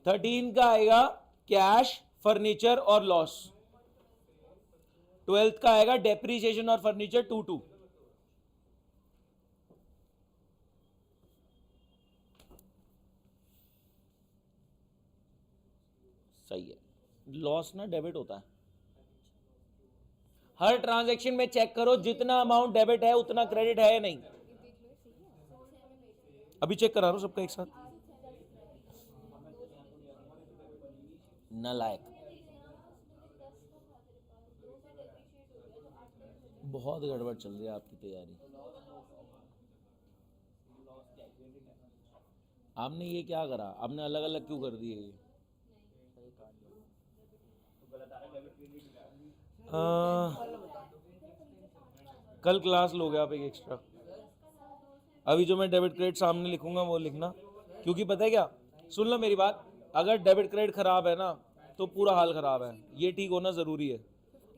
13 का आएगा कैश, फर्नीचर और लॉस। 12th का आएगा डेप्रीसिएशन और फर्नीचर 2-2। सही है, लॉस ना डेबिट होता है। हर ट्रांजैक्शन में चेक करो जितना अमाउंट डेबिट है उतना क्रेडिट है या नहीं। अभी चेक करा रहा हूं सबका एक साथ। नालायक, बहुत गड़बड़ चल रही है आपकी तैयारी। आपने ये क्या करा? आपने अलग अलग क्यों कर दिए ये? कल क्लास लोगे आप एक एक्स्ट्रा। अभी जो मैं डेबिट क्रेडिट सामने लिखूंगा वो लिखना, क्योंकि पता है क्या, सुन लो मेरी बात, अगर डेबिट क्रेडिट खराब है ना तो पूरा हाल खराब है, ये ठीक होना जरूरी है।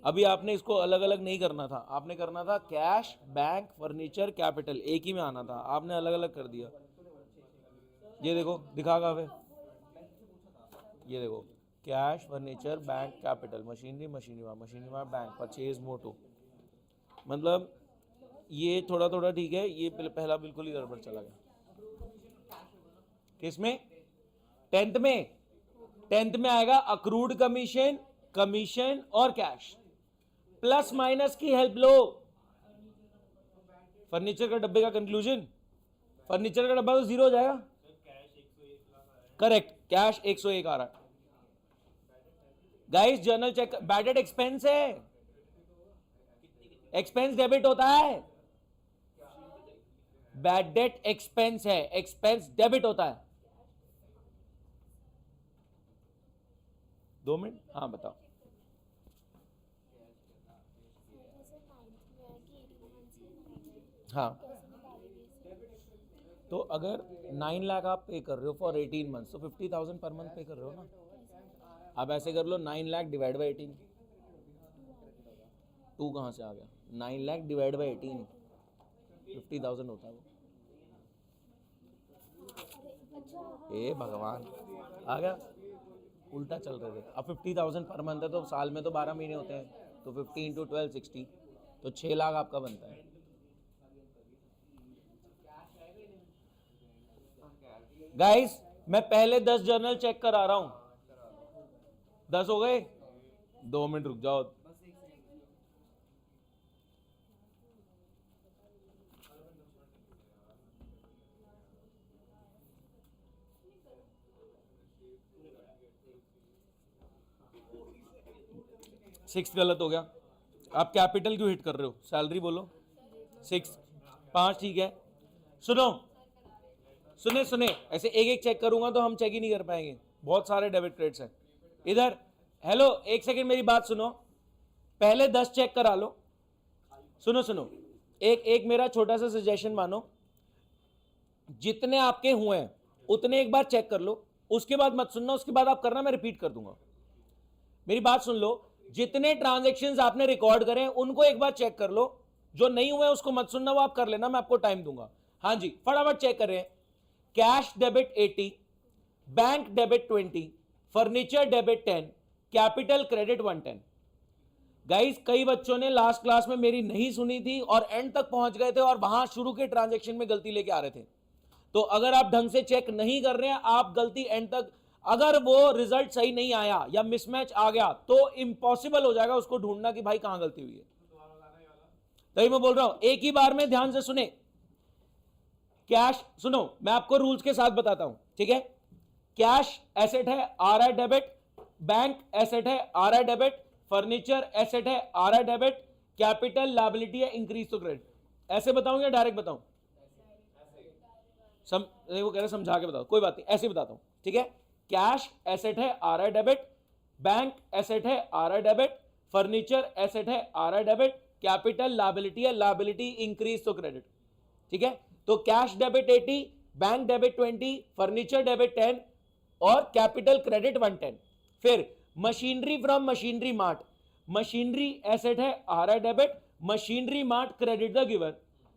अभी आपने इसको अलग अलग नहीं करना था, आपने करना था कैश, बैंक, फर्नीचर, कैपिटल, एक ही में आना था, आपने अलग अलग कर दिया। ये देखो दिखा कहाँ पे, ये देखो cash, furniture, bank, capital, machinery, machinery bank, purchase, Motu. मतलब ये थोड़ा थोड़ा ठीक है, ये पहला बिल्कुल ही गड़बड़ चला गया। किसमें? 10th में। 10th में आएगा अक्रूड कमीशन, कमीशन और कैश। प्लस माइनस की हेल्प लो। फर्नीचर का डब्बे का कंक्लूजन, फर्नीचर का डब्बा तो 0 हो जाएगा। करेक्ट, कैश 101 आ रहा है। Guys journal check, bad debt expense है, एक्सपेंस डेबिट होता है। बैड डेट एक्सपेंस है, एक्सपेंस डेबिट होता है। 2 मिनट, हाँ बताओ। हाँ, तो अगर 9 लाख आप पे कर रहे हो फॉर 18 मंथ्स तो 50,000 पर मंथ पे कर रहे हो ना। आप ऐसे कर लो 9 लाख डिवाइड बाई 18, 2 कहाँ से आ गया, 9 लाख डिवाइड बाई 18 50,000 होता है वो। ए भगवान, आ गया, उल्टा चल रहे थे। अब 50,000 पर मंथ है तो साल में तो 12 महीने होते हैं, तो 50 इंटू 12 60, तो 6 लाख आपका बनता है। गाइस मैं पहले 10 जर्नल चेक करा रहा हूं, 10 हो गए, 2 मिनट रुक जाओ। सिक्स गलत हो गया। आप कैपिटल क्यों हिट कर रहे हो, सैलरी बोलो। 6 5 ठीक है। सुनो सुने सुने, ऐसे एक एक चेक करूंगा तो हम चेक ही नहीं कर पाएंगे, बहुत सारे डेबिट क्रेडिट्स हैं इधर। हेलो एक सेकंड मेरी बात सुनो, पहले 10 चेक करा लो। सुनो सुनो, एक मेरा छोटा सा सजेशन मानो, जितने आपके हुए हैं उतने एक बार चेक कर लो, उसके बाद मत सुनना, उसके बाद आप करना, मैं रिपीट कर दूंगा। मेरी बात सुन लो, जितने ट्रांजैक्शंस आपने रिकॉर्ड करें उनको एक बार चेक कर लो, जो नहीं हुए उसको मत सुनना, वो आप कर लेना, मैं आपको टाइम दूंगा। हाँ जी, फटाफट चेक कर रहे हैं। Cash debit 80, bank debit 20, furniture debit 10, capital credit 110। Guys कई बच्चों ने लास्ट क्लास में मेरी नहीं सुनी थी और एंड तक पहुंच गए थे और वहां शुरू के ट्रांजैक्शन में गलती लेके आ रहे थे। तो अगर आप ढंग से चेक नहीं कर रहे हैं, आप गलती एंड तक, अगर वो रिजल्ट सही नहीं आया या मिसमैच आ गया तो इम्पॉसिबल हो जाएगा उसको ढूंढना कि भाई कहां गलती हुई है। तभी मैं बोल रहा हूं, एक ही बार में ध्यान से सुने। कैश, सुनो मैं आपको रूल्स के साथ बताता हूं, ठीक है। कैश एसेट है, आरआई डेबिट, बैंक एसेट है, आरआई डेबिट, फर्नीचर एसेट है, आरआई डेबिट, कैपिटल लायबिलिटी है, इंक्रीज टू क्रेडिट। ऐसे बताऊं या डायरेक्ट बताऊं? वो कह रहे समझा के बताओ, कोई बात नहीं, ऐसे बताता हूं, ठीक है। कैश एसेट है, आरआई डेबिट, बैंक एसेट है, आरआई डेबिट, फर्नीचर एसेट है, आरआई डेबिट, कैपिटल लायबिलिटी है, लायबिलिटी इंक्रीज टू क्रेडिट, ठीक है। तो cash debit 80, bank debit 20, furniture debit 10 और कैपिटल क्रेडिट 110। फिर machinery from machinery mart, machinery asset है, R I debit, machinery mart credit the giver,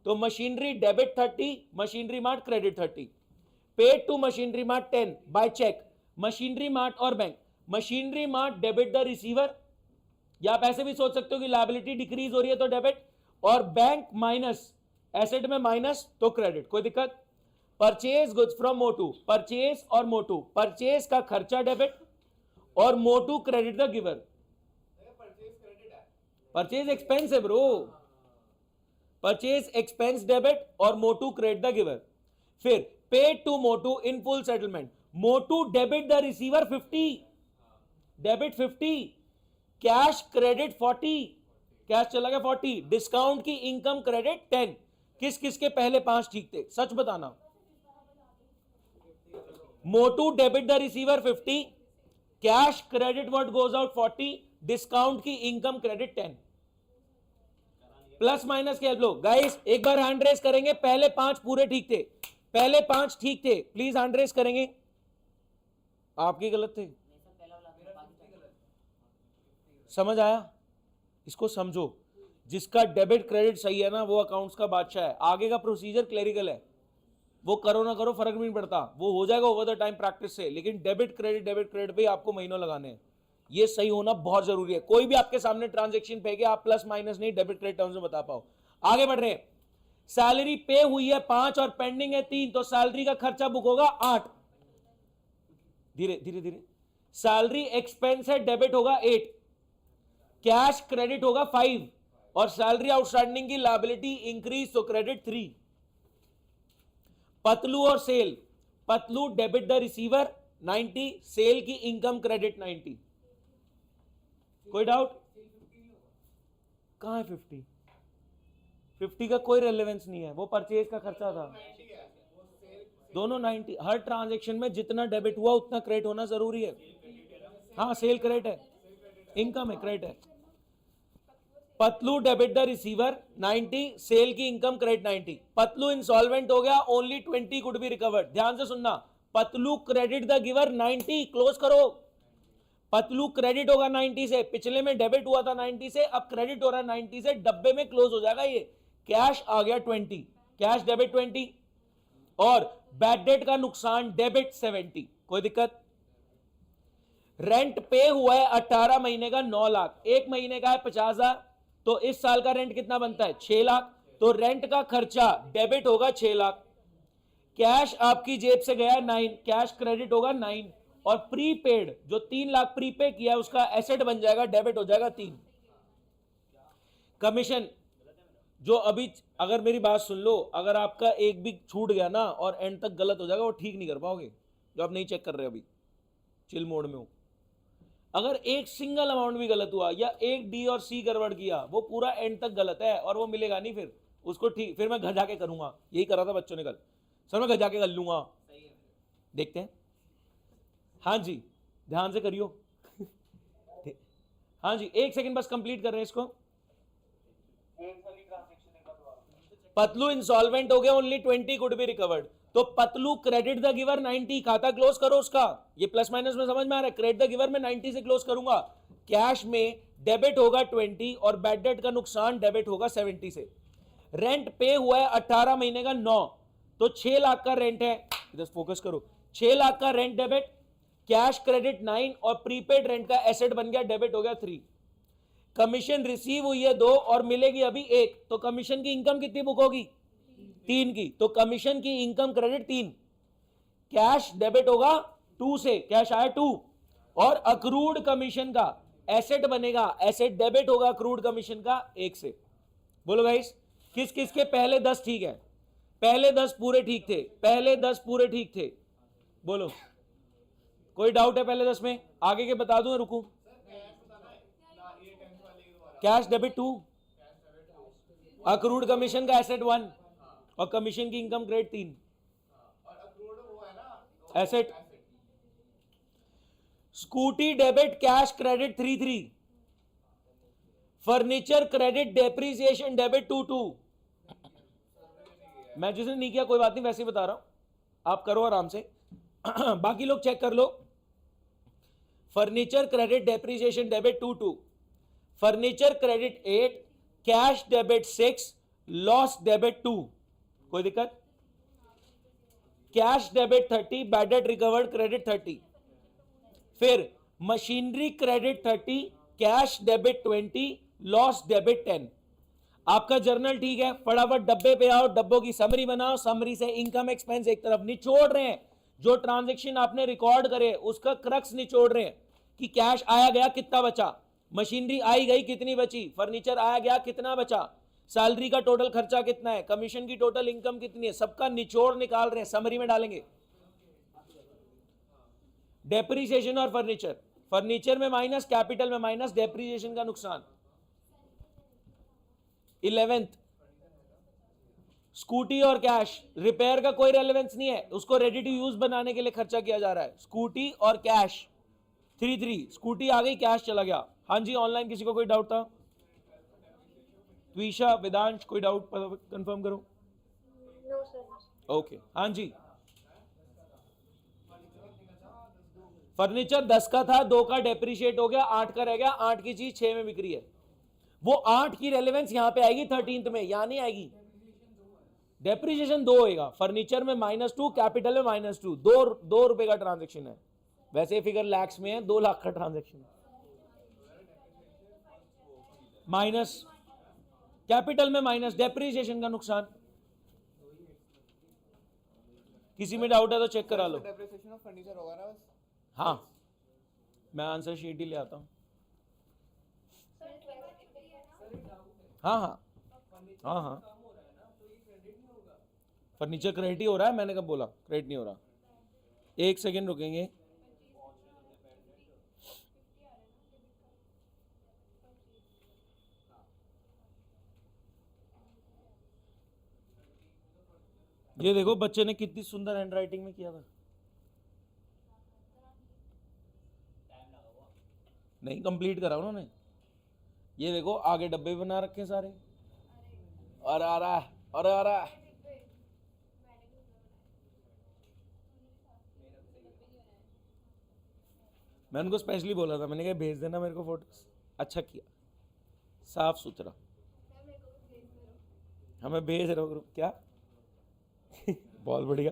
तो machinery debit 30, machinery mart credit 30। Paid to machinery mart 10 bye check, machinery mart और bank, machinery mart debit the receiver, या आप ऐसे भी सोच सकते हो कि लायबिलिटी डिक्रीज हो रही है तो डेबिट, और बैंक माइनस, एसेट में माइनस तो क्रेडिट, कोई दिक्कत। Purchase goods from Motu, purchase और मोटू, परचेज का खर्चा डेबिट और Motu credit the giver. Purchase expense है ब्रो, परचेज एक्सपेंस डेबिट और मोटू क्रेडिट द गिवर। फिर paid to Motu in full settlement, Motu debit the receiver 50, debit 50, cash credit 40, cash चला गया 40, डिस्काउंट की इनकम क्रेडिट 10। किस किस के पहले 5 ठीक थे, सच बताना। Motu debit the receiver 50, cash credit what goes out 40, discount की इनकम क्रेडिट 10। प्लस माइनस के लो गाइस, एक बार हैंड रेस करेंगे, पहले 5 पूरे ठीक थे, पहले 5 ठीक थे, प्लीज हैंड रेस करेंगे। आपकी गलत थे, समझ आया? इसको समझो, जिसका डेबिट क्रेडिट सही है ना वो अकाउंट्स का बादशाह है। आगे का प्रोसीजर क्लेरिकल है, वो करो ना करो फर्क नहीं पड़ता, वो हो जाएगा ओवर द टाइम प्रैक्टिस से, लेकिन डेबिट क्रेडिट पे आपको महीनों लगाने हैं, ये सही होना बहुत जरूरी है। कोई भी आपके सामने ट्रांजैक्शन पे के आप प्लस माइनस नहीं डेबिट क्रेडिट टर्म्स में बता पाओ। आगे बढ़ रहे हैं, सैलरी पे हुई है 5 और पेंडिंग है 3, तो सैलरी का खर्चा बुक होगा 8, धीरे धीरे धीरे। सैलरी एक्सपेंस है, डेबिट होगा 8, कैश क्रेडिट होगा 5 और सैलरी आउटस्टैंडिंग की लायबिलिटी इंक्रीज तो क्रेडिट 3। पतलू और sale, Patlu debit the receiver 90, sale की इनकम क्रेडिट 90। कोई डाउट? कहां है 50? 50 का कोई रेलेवेंस नहीं है, वो परचेज का खर्चा था। दोनों 90, हर ट्रांजैक्शन में जितना डेबिट हुआ उतना क्रेडिट होना जरूरी है। हाँ सेल क्रेडिट है, इनकम है क्रेडिट है। Patlu debit the receiver 90, sale की इनकम क्रेडिट 90। पतलू इंसॉल्वेंट हो गया, ओनली 20 कुड बी रिकवर्ड। ध्यान से सुनना, Patlu credit the giver 90, close करो। पतलू क्रेडिट होगा 90 से, पिछले में डेबिट हुआ था 90 से, अब क्रेडिट हो रहा है 90 से, डब्बे में क्लोज हो जाएगा ये। कैश आ गया 20, कैश डेबिट 20 और बैड डेट का नुकसान डेबिट 70। कोई दिक्कत? रेंट पे हुआ है 18 महीने का 9 लाख, एक महीने का है 50,000, तो इस साल का रेंट कितना बनता है 6 लाख, तो रेंट का खर्चा डेबिट होगा 6 लाख। कैश आपकी जेब से गया 9, कैश क्रेडिट होगा 9 और प्रीपेड जो 3 लाख प्रीपे किया उसका एसेट बन जाएगा, डेबिट हो जाएगा 3। कमीशन जो अभी, अगर मेरी बात सुन लो, अगर आपका एक भी छूट गया ना और एंड तक गलत हो जाएगा, वो ठीक नहीं कर पाओगे, जो आप नहीं चेक कर रहे अभी, चिल मोड में हो। अगर एक सिंगल अमाउंट भी गलत हुआ या एक डी और सी गड़बड़ किया, वो पूरा एंड तक गलत है और वो मिलेगा नहीं फिर उसको, ठीक फिर मैं घर जाके करूंगा, यही करा था बच्चों ने कल, सर मैं घर जाके कर लूंगा। देखते हैं, हाँ जी ध्यान से करियो। हाँ जी, 1 सेकंड बस कंप्लीट कर रहे हैं इसको। पतलू इंसॉल्वेंट हो गया, ओनली 20 कुड बी रिकवर्ड, तो पतलू क्रेडिट द गिवर 90, खाता क्लोज करो उसका। ये प्लस माइनस में समझ में आ रहा है, क्रेडिट द गिवर में 90 से क्लोज करूंगा। कैश में डेबिट होगा 20 और बैड डेट का नुकसान डेबिट होगा 70 से। रेंट पे हुआ है 18 महीने का 9, तो 6 लाख का रेंट है, इधर फोकस करो, 6 लाख का रेंट डेबिट, कैश क्रेडिट 9 और प्रीपेड रेंट का एसेट बन गया, डेबिट हो गया 3। कमीशन रिसीव हुई है 2 और मिलेगी अभी 1, तो कमीशन की इनकम कितनी बुक होगी 3 की, तो कमीशन की इनकम क्रेडिट 3, कैश डेबिट होगा 2 से, कैश आया 2 और अक्रूड कमीशन का एसेट बनेगा, एसेट डेबिट होगा अक्रूड कमीशन का 1 से। बोलो गाइस, किस किस के पहले 10 ठीक है? पहले 10 पूरे ठीक थे, पहले 10 पूरे ठीक थे, बोलो कोई डाउट है पहले 10 में? आगे के बता दूं, रुकूं? कैश डेबिट 2, अक्रूड कमीशन का एसेट 1 और कमीशन की income credit 3, asset. Scooty debit cash credit 3, furniture credit depreciation debit 2। मैं जिसने नहीं किया कोई बात नहीं, वैसे ही बता रहा हूं, आप करो आराम से। बाकी लोग चेक कर लो। Furniture credit depreciation debit 2, furniture credit 8, cash debit 6, loss debit 2। कोई दिक्कत? Cash debit 30, bad debt recovered credit 30। फिर machinery credit 30, cash debit 20, loss debit 10। आपका जर्नल ठीक है, फटाफट डब्बे पे आओ, डब्बों की समरी बनाओ, समरी से इनकम एक्सपेंस एक तरफ निचोड़ रहे हैं, जो ट्रांजैक्शन आपने रिकॉर्ड करे उसका क्रक्स निचोड़ रहे हैं कि कैश आया गया कितना बचा, मशीनरी आई गई कितनी बची, फर्नीचर आया गया कितना बचा, सैलरी का टोटल खर्चा कितना है, कमीशन की टोटल इनकम कितनी है, सबका निचोड़ निकाल रहे हैं, समरी में डालेंगे। डेप्रिसिएशन और फर्नीचर, फर्नीचर में माइनस, कैपिटल में माइनस, डेप्रिसिएशन का नुकसान। 11th, स्कूटी और कैश, रिपेयर का कोई रेलेवेंस नहीं है, उसको रेडी टू यूज बनाने के लिए खर्चा किया जा रहा है। स्कूटी और कैश 3, स्कूटी आ गई, कैश चला गया। हाँ जी, ऑनलाइन किसी को कोई डाउट था? त्विषा, वेदांश, कोई डाउट कंफर्म करो। No sir. ओके, हाँ जी। फर्नीचर 10 का था, 2 का डेप्रिशिएट हो गया, 8 का रह गया, 8 की चीज 6 में बिक रही है, वो 8 की रेलेवेंस यहां पे आएगी 13th में, यहां नहीं आएगी। डेप्रिसिएशन 2 होएगा, फर्नीचर में -2, कैपिटल में -2, 2 रुपए का ट्रांजेक्शन है, वैसे फिगर लैक्स में है, 2 लाख का ट्रांजेक्शन माइनस, कैपिटल में माइनस, डेप्रिसिएशन का नुकसान। किसी में डाउट है तो चेक करा लो। डेप्रिसिएशन ऑफ फर्नीचर होगा ना बस? हाँ, मैं आंसर शीट ही ले आता हूं। हाँ हाँ हाँ हाँ, फर्नीचर क्रेडिट ही हो रहा है, मैंने कब बोला क्रेडिट नहीं हो रहा? 1 सेकेंड रुकेंगे। ये देखो बच्चे ने कितनी सुंदर हैंडराइटिंग में किया था। नहीं कंप्लीट करा उन्होंने, ये देखो आगे डब्बे बना रखे सारे, और आ रहा है, और आ रहा है। मैंने उनको स्पेशली बोला था, मैंने कहा भेज देना मेरे को फोटोज। अच्छा किया, साफ सुथरा। हमें भेज रहे हो ग्रुप क्या? बहुत बढ़िया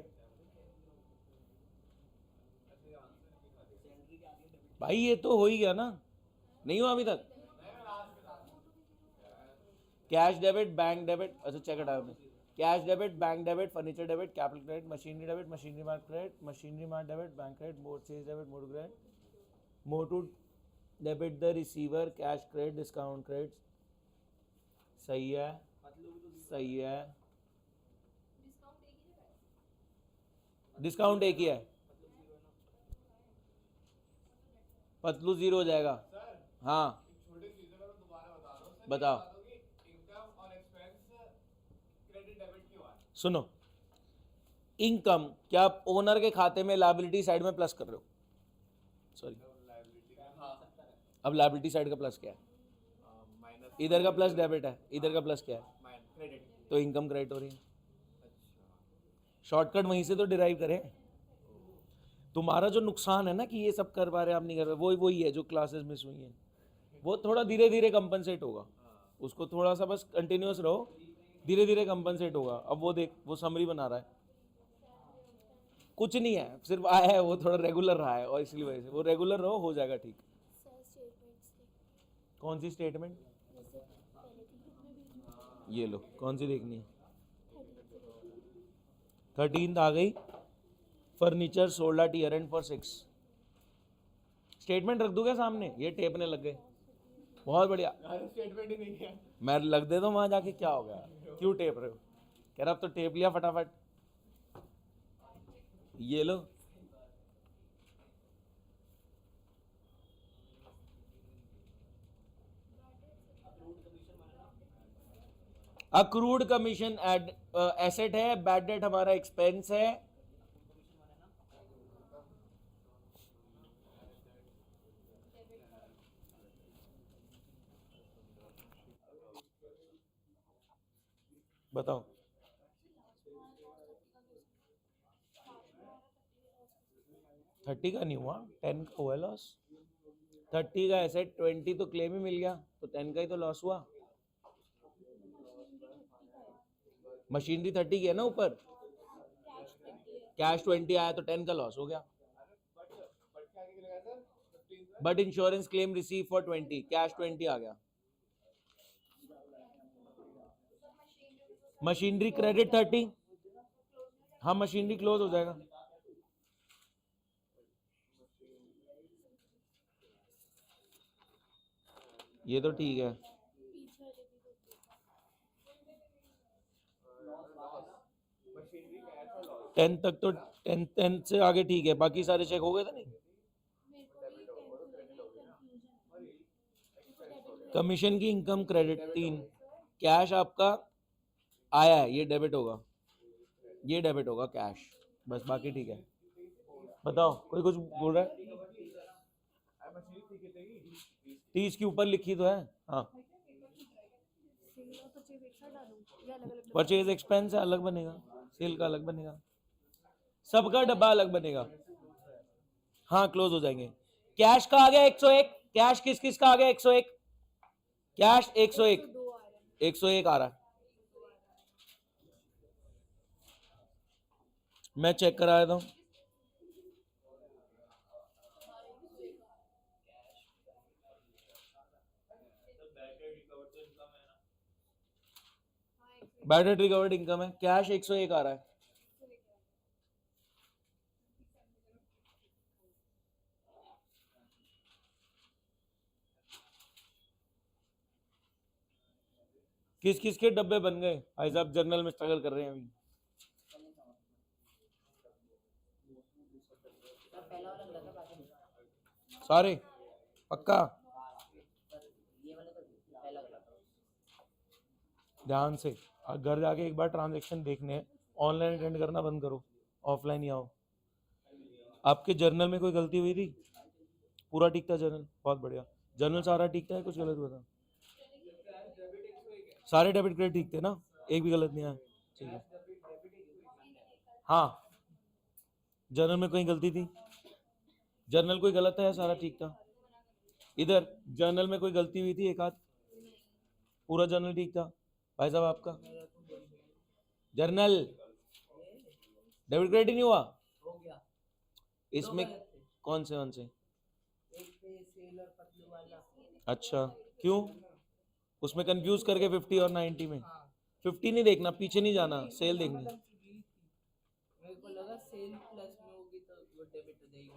भाई, ये तो हो ही गया ना, नहीं हुआ अभी तक? कैश डेबिट, बैंक डेबिट, अच्छा check it out. Cash debit, bank debit, furniture debit, capital credit, machinery debit, machinery mart credit, machinery mart debit, bank credit, मोड सेल्स डेबिट, मोड क्रेडिट, मोड टू debit the receiver, cash credit, discount credit. सही है, सही है। Discount एक ही है, पतलू जीरो हो जाएगा। हाँ छोटी चीजें मैं दोबारा बता रहा हूँ। बताओ। इनकम और एक्सपेंस क्रेडिट डेबिट क्यों आए? सुनो, इनकम क्या आप ओनर के खाते में लायबिलिटी साइड में प्लस कर रहे हो? सॉरी, अब लायबिलिटी साइड का प्लस क्या है? माइनस इधर का प्लस डेबिट है, इधर का प्लस क्या है? क्रेडिट। तो इनकम क्रेडिट हो रही है। शॉर्टकट वहीं से तो डिराइव करें। तुम्हारा जो नुकसान है ना कि ये सब कर पा रहे आप नहीं कर रहे, वही है जो क्लासेस मिस हुई हैं, वो थोड़ा धीरे धीरे कंपनसेट होगा। उसको थोड़ा सा बस कंटिन्यूस रहो, धीरे धीरे कंपनसेट होगा। अब वो देख, वो समरी बना रहा है, कुछ नहीं है, सिर्फ आया है, वो थोड़ा रेगुलर रहा है और इसलिए वजह से वो रेगुलर रहो, हो जाएगा ठीक। कौन सी स्टेटमेंट? ये लो, कौन सी देखनी है? 13th आ गई, furniture sold at year and for 6। Statement रख दूं क्या सामने? ये टेपने लग गए, बहुत बढ़िया। स्टेटमेंट ही नहीं है। मैं लग दे दो वहां जाके, क्या हो गया, क्यों टेप रहे हो? कह रहा अब तो टेप लिया फटाफट। ये लो, अक्रूड कमीशन एसेट है, बैड डेट हमारा एक्सपेंस है। बताओ, 30 का नहीं हुआ, 10 का हुआ लॉस। 30 का एसेट, 20 तो क्लेम ही मिल गया, तो 10 का ही तो लॉस हुआ। मशीनरी 30 की है ना ऊपर, कैश 20 आया तो 10 का लॉस हो गया। But insurance claim receive for 20, cash 20 आ गया। मशीनरी क्रेडिट 30, हाँ मशीनरी क्लोज हो जाएगा। ये तो ठीक है, 10 तक तो 10 से आगे ठीक है, बाकी सारे चेक हो गए थे नहीं। कमीशन की इनकम क्रेडिट 3, कैश आपका आया है, ये डेबिट होगा, ये डेबिट होगा कैश, बस बाकी ठीक है। बताओ, कोई कुछ बोल रहा है? 30 के ऊपर लिखी तो है, हाँ। परचेज एक्सपेंस अलग बनेगा, सेल का अलग बनेगा, सबका डब्बा अलग बनेगा। हाँ क्लोज हो जाएंगे। कैश का आ गया 101, कैश किस किस का आ गया? 101, कैश 101, 101 आ रहा है। मैं चेक करा देता हूं। बैड डेट रिकवर्ड इनकम है, कैश 101 आ रहा है। किस किस के डब्बे बन गए भाई साहब? जर्नल में स्ट्रगल कर रहे हैं अभी सारे, पक्का ध्यान से। घर जाके एक बार ट्रांजैक्शन देखने हैं, ऑनलाइन अटेंड करना बंद करो, ऑफलाइन ही आओ। आपके जर्नल में कोई गलती हुई थी? पूरा ठीक था जर्नल? बहुत बढ़िया। जर्नल सारा ठीक था, कुछ गलत हुआ था? सारे डेबिट क्रेडिट ठीक थे ना, एक भी गलत नहीं आया? ठीक है। हाँ, जर्नल में कोई गलती थी? जर्नल कोई गलत है या सारा ठीक था? इधर जर्नल में कोई गलती हुई थी एक आध? पूरा जर्नल ठीक था? भाई साहब आपका जर्नल डेबिट क्रेडिट नहीं हुआ? हो गया। इसमें कौन से एक पे सेल और पतलू वाला। अच्छा, क्यों? उसमें कंफ्यूज करके 50 और 90 में। हाँ 50 नहीं देखना, पीछे नहीं जाना, सेल देखनी। मेरे को लगा सेल प्लस में होगी तो वो डेबिट देगी।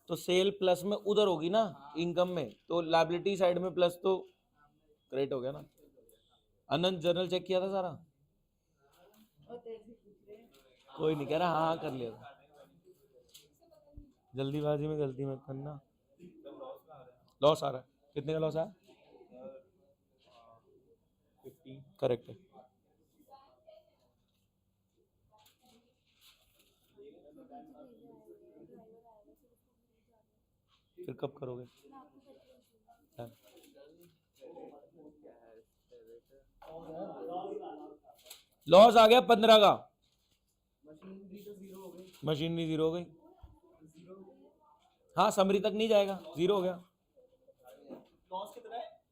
तो सेल प्लस में उधर होगी ना, इनकम में, तो लायबिलिटी साइड में प्लस तो क्रेडिट हो गया ना। अनंत जर्नल चेक किया था सारा? कोई नहीं कह रहा, हाँ हाँ कर लिया था। जल्दीबाजी में गलती मत करना। लॉस आ रहा है, कितने का लॉस आया? 50 करेक्ट है। फिर कब करोगे? लॉस आ गया 15 का। मशीनरी जीरो हो गई। हाँ समरी तक नहीं जाएगा, जीरो हो गया।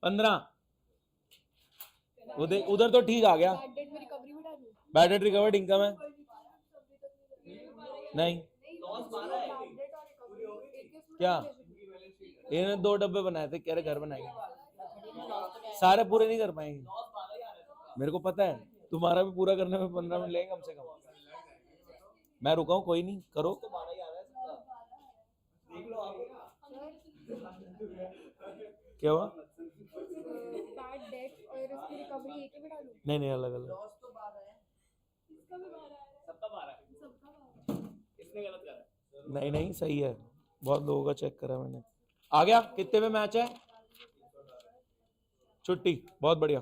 15 उधर तो ठीक आ गया। बैड डेट रिकवर्ड इनकम है नहीं क्या? इन्होंने 2 डब्बे बनाए थे, कह रहे घर बनाएंगे, सारे पूरे नहीं कर पाएंगे। मेरे को पता है तुम्हारा भी पूरा करने में 15 मिनट लगेंगे कम से कम। मैं रुका हूँ, कोई नहीं करो। क्या हुआ? नहीं नहीं अलग अलग। नहीं नहीं सही है, बहुत लोगों का चेक करा मैंने। आ गया? कितने में मैच है? छुट्टी, बहुत बढ़िया।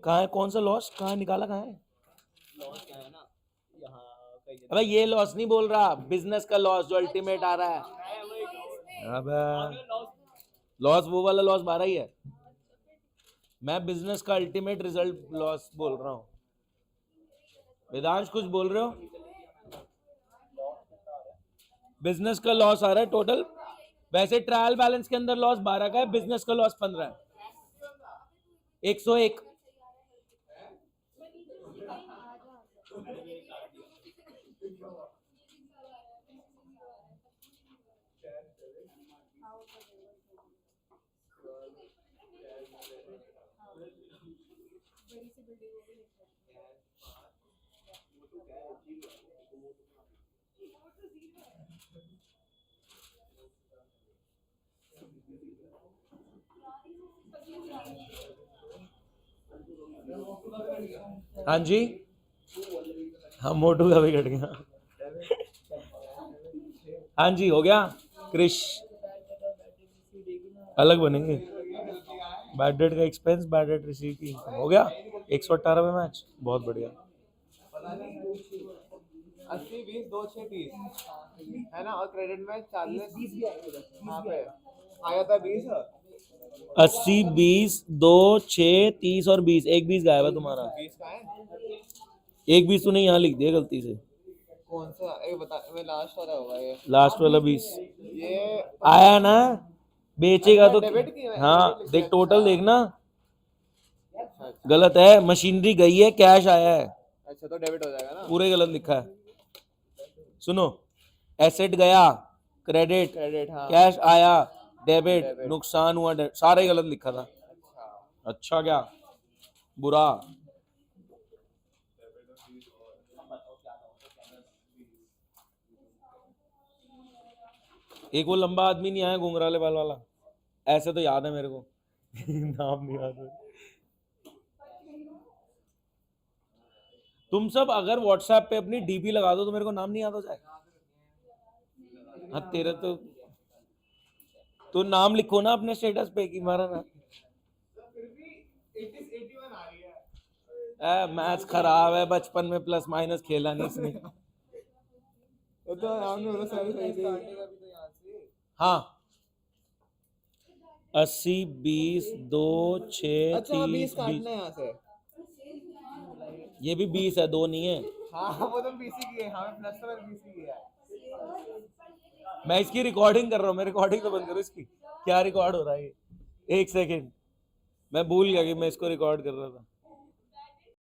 कहाँ है, कौन सा लॉस कहाँ निकाला, कहाँ है? लॉस क्या है ना यहाँ कहीं। अबे ये लॉस नहीं बोल रहा, बिजनेस का लॉस जो अल्टीमेट आ रहा है। अबे लॉस वो वाला लॉस 12 ही है। मैं बिजनेस का अल्टीमेट रिजल्ट लॉस बोल रहा हूँ। वेदांश कुछ बोल रहे हो? बिजनेस का लॉस आ रहा है टोटल। वैसे ट्रायल बैलेंस के अंदर लॉस 12 का है, बिजनेस का लॉस 15 है। 101। हाँ जी, हाँ मोटू का भी कट गया। हाँ जी हो गया। क्रिश अलग बनेंगे। बैड डेट का एक्सपेंस, बैड डेट रिसीव की इनकम हो गया। 118 में मैच, बहुत बढ़िया। 80 20 2 6 30 है ना, और क्रेडिट में 40 20 भी यहाँ पे आया था 20। 80 20 2 6 30 और 20, एक 20 गायब है तुम्हारा। 20 का है, एक 20 तूने यहाँ लिख दिया गलती से। कौन सा? एक बता, मैं लास्ट वाला होगा ये। लास्ट वाला 20 ये आया ना, बेचेगा तो। डेबिट की है। हाँ देख टोटल देखना, गलत है। मशीनरी गई है, कैश आया है। अच्छा तो डेबिट हो जाएगा ना। पूरे गलत लिखा है। सुनो, एसेट गया क्रेडिट, क्रेडिट हाँ। कैश आया डेबिट, नुकसान हुआ सारे गलत लिखा था। अच्छा क्या बुरा? एक वो लंबा आदमी नहीं आया घुंघराले बाल वाला, ऐसे तो याद है मेरे को। नाम नहीं याद है। तुम सब अगर व्हाट्सएप पे अपनी डीपी लगा दो तो मेरे को नाम नहीं याद हो जाए। हाँ तेरा तो नाम लिखो ना अपने स्टेटस पे कि मारा ना। मैच खराब है, बचपन में प्लस माइनस खेला नहीं इसने। तो नाम नहीं होना सही सही। हाँ 80 20 2 6 अच्छा हाँ 20 30 काटना है यहाँ से। ये भी 20 है, 2 नहीं है। हाँ वो तो 20 ही की है, हमें प्लस तो 20 ही किया है। मैं इसकी रिकॉर्डिंग कर रहा हूँ, मैं रिकॉर्डिंग तो बंद करो इसकी। क्या रिकॉर्ड हो रहा है ये? एक सेकेंड, मैं भूल गया कि मैं इसको रिकॉर्ड कर रहा था।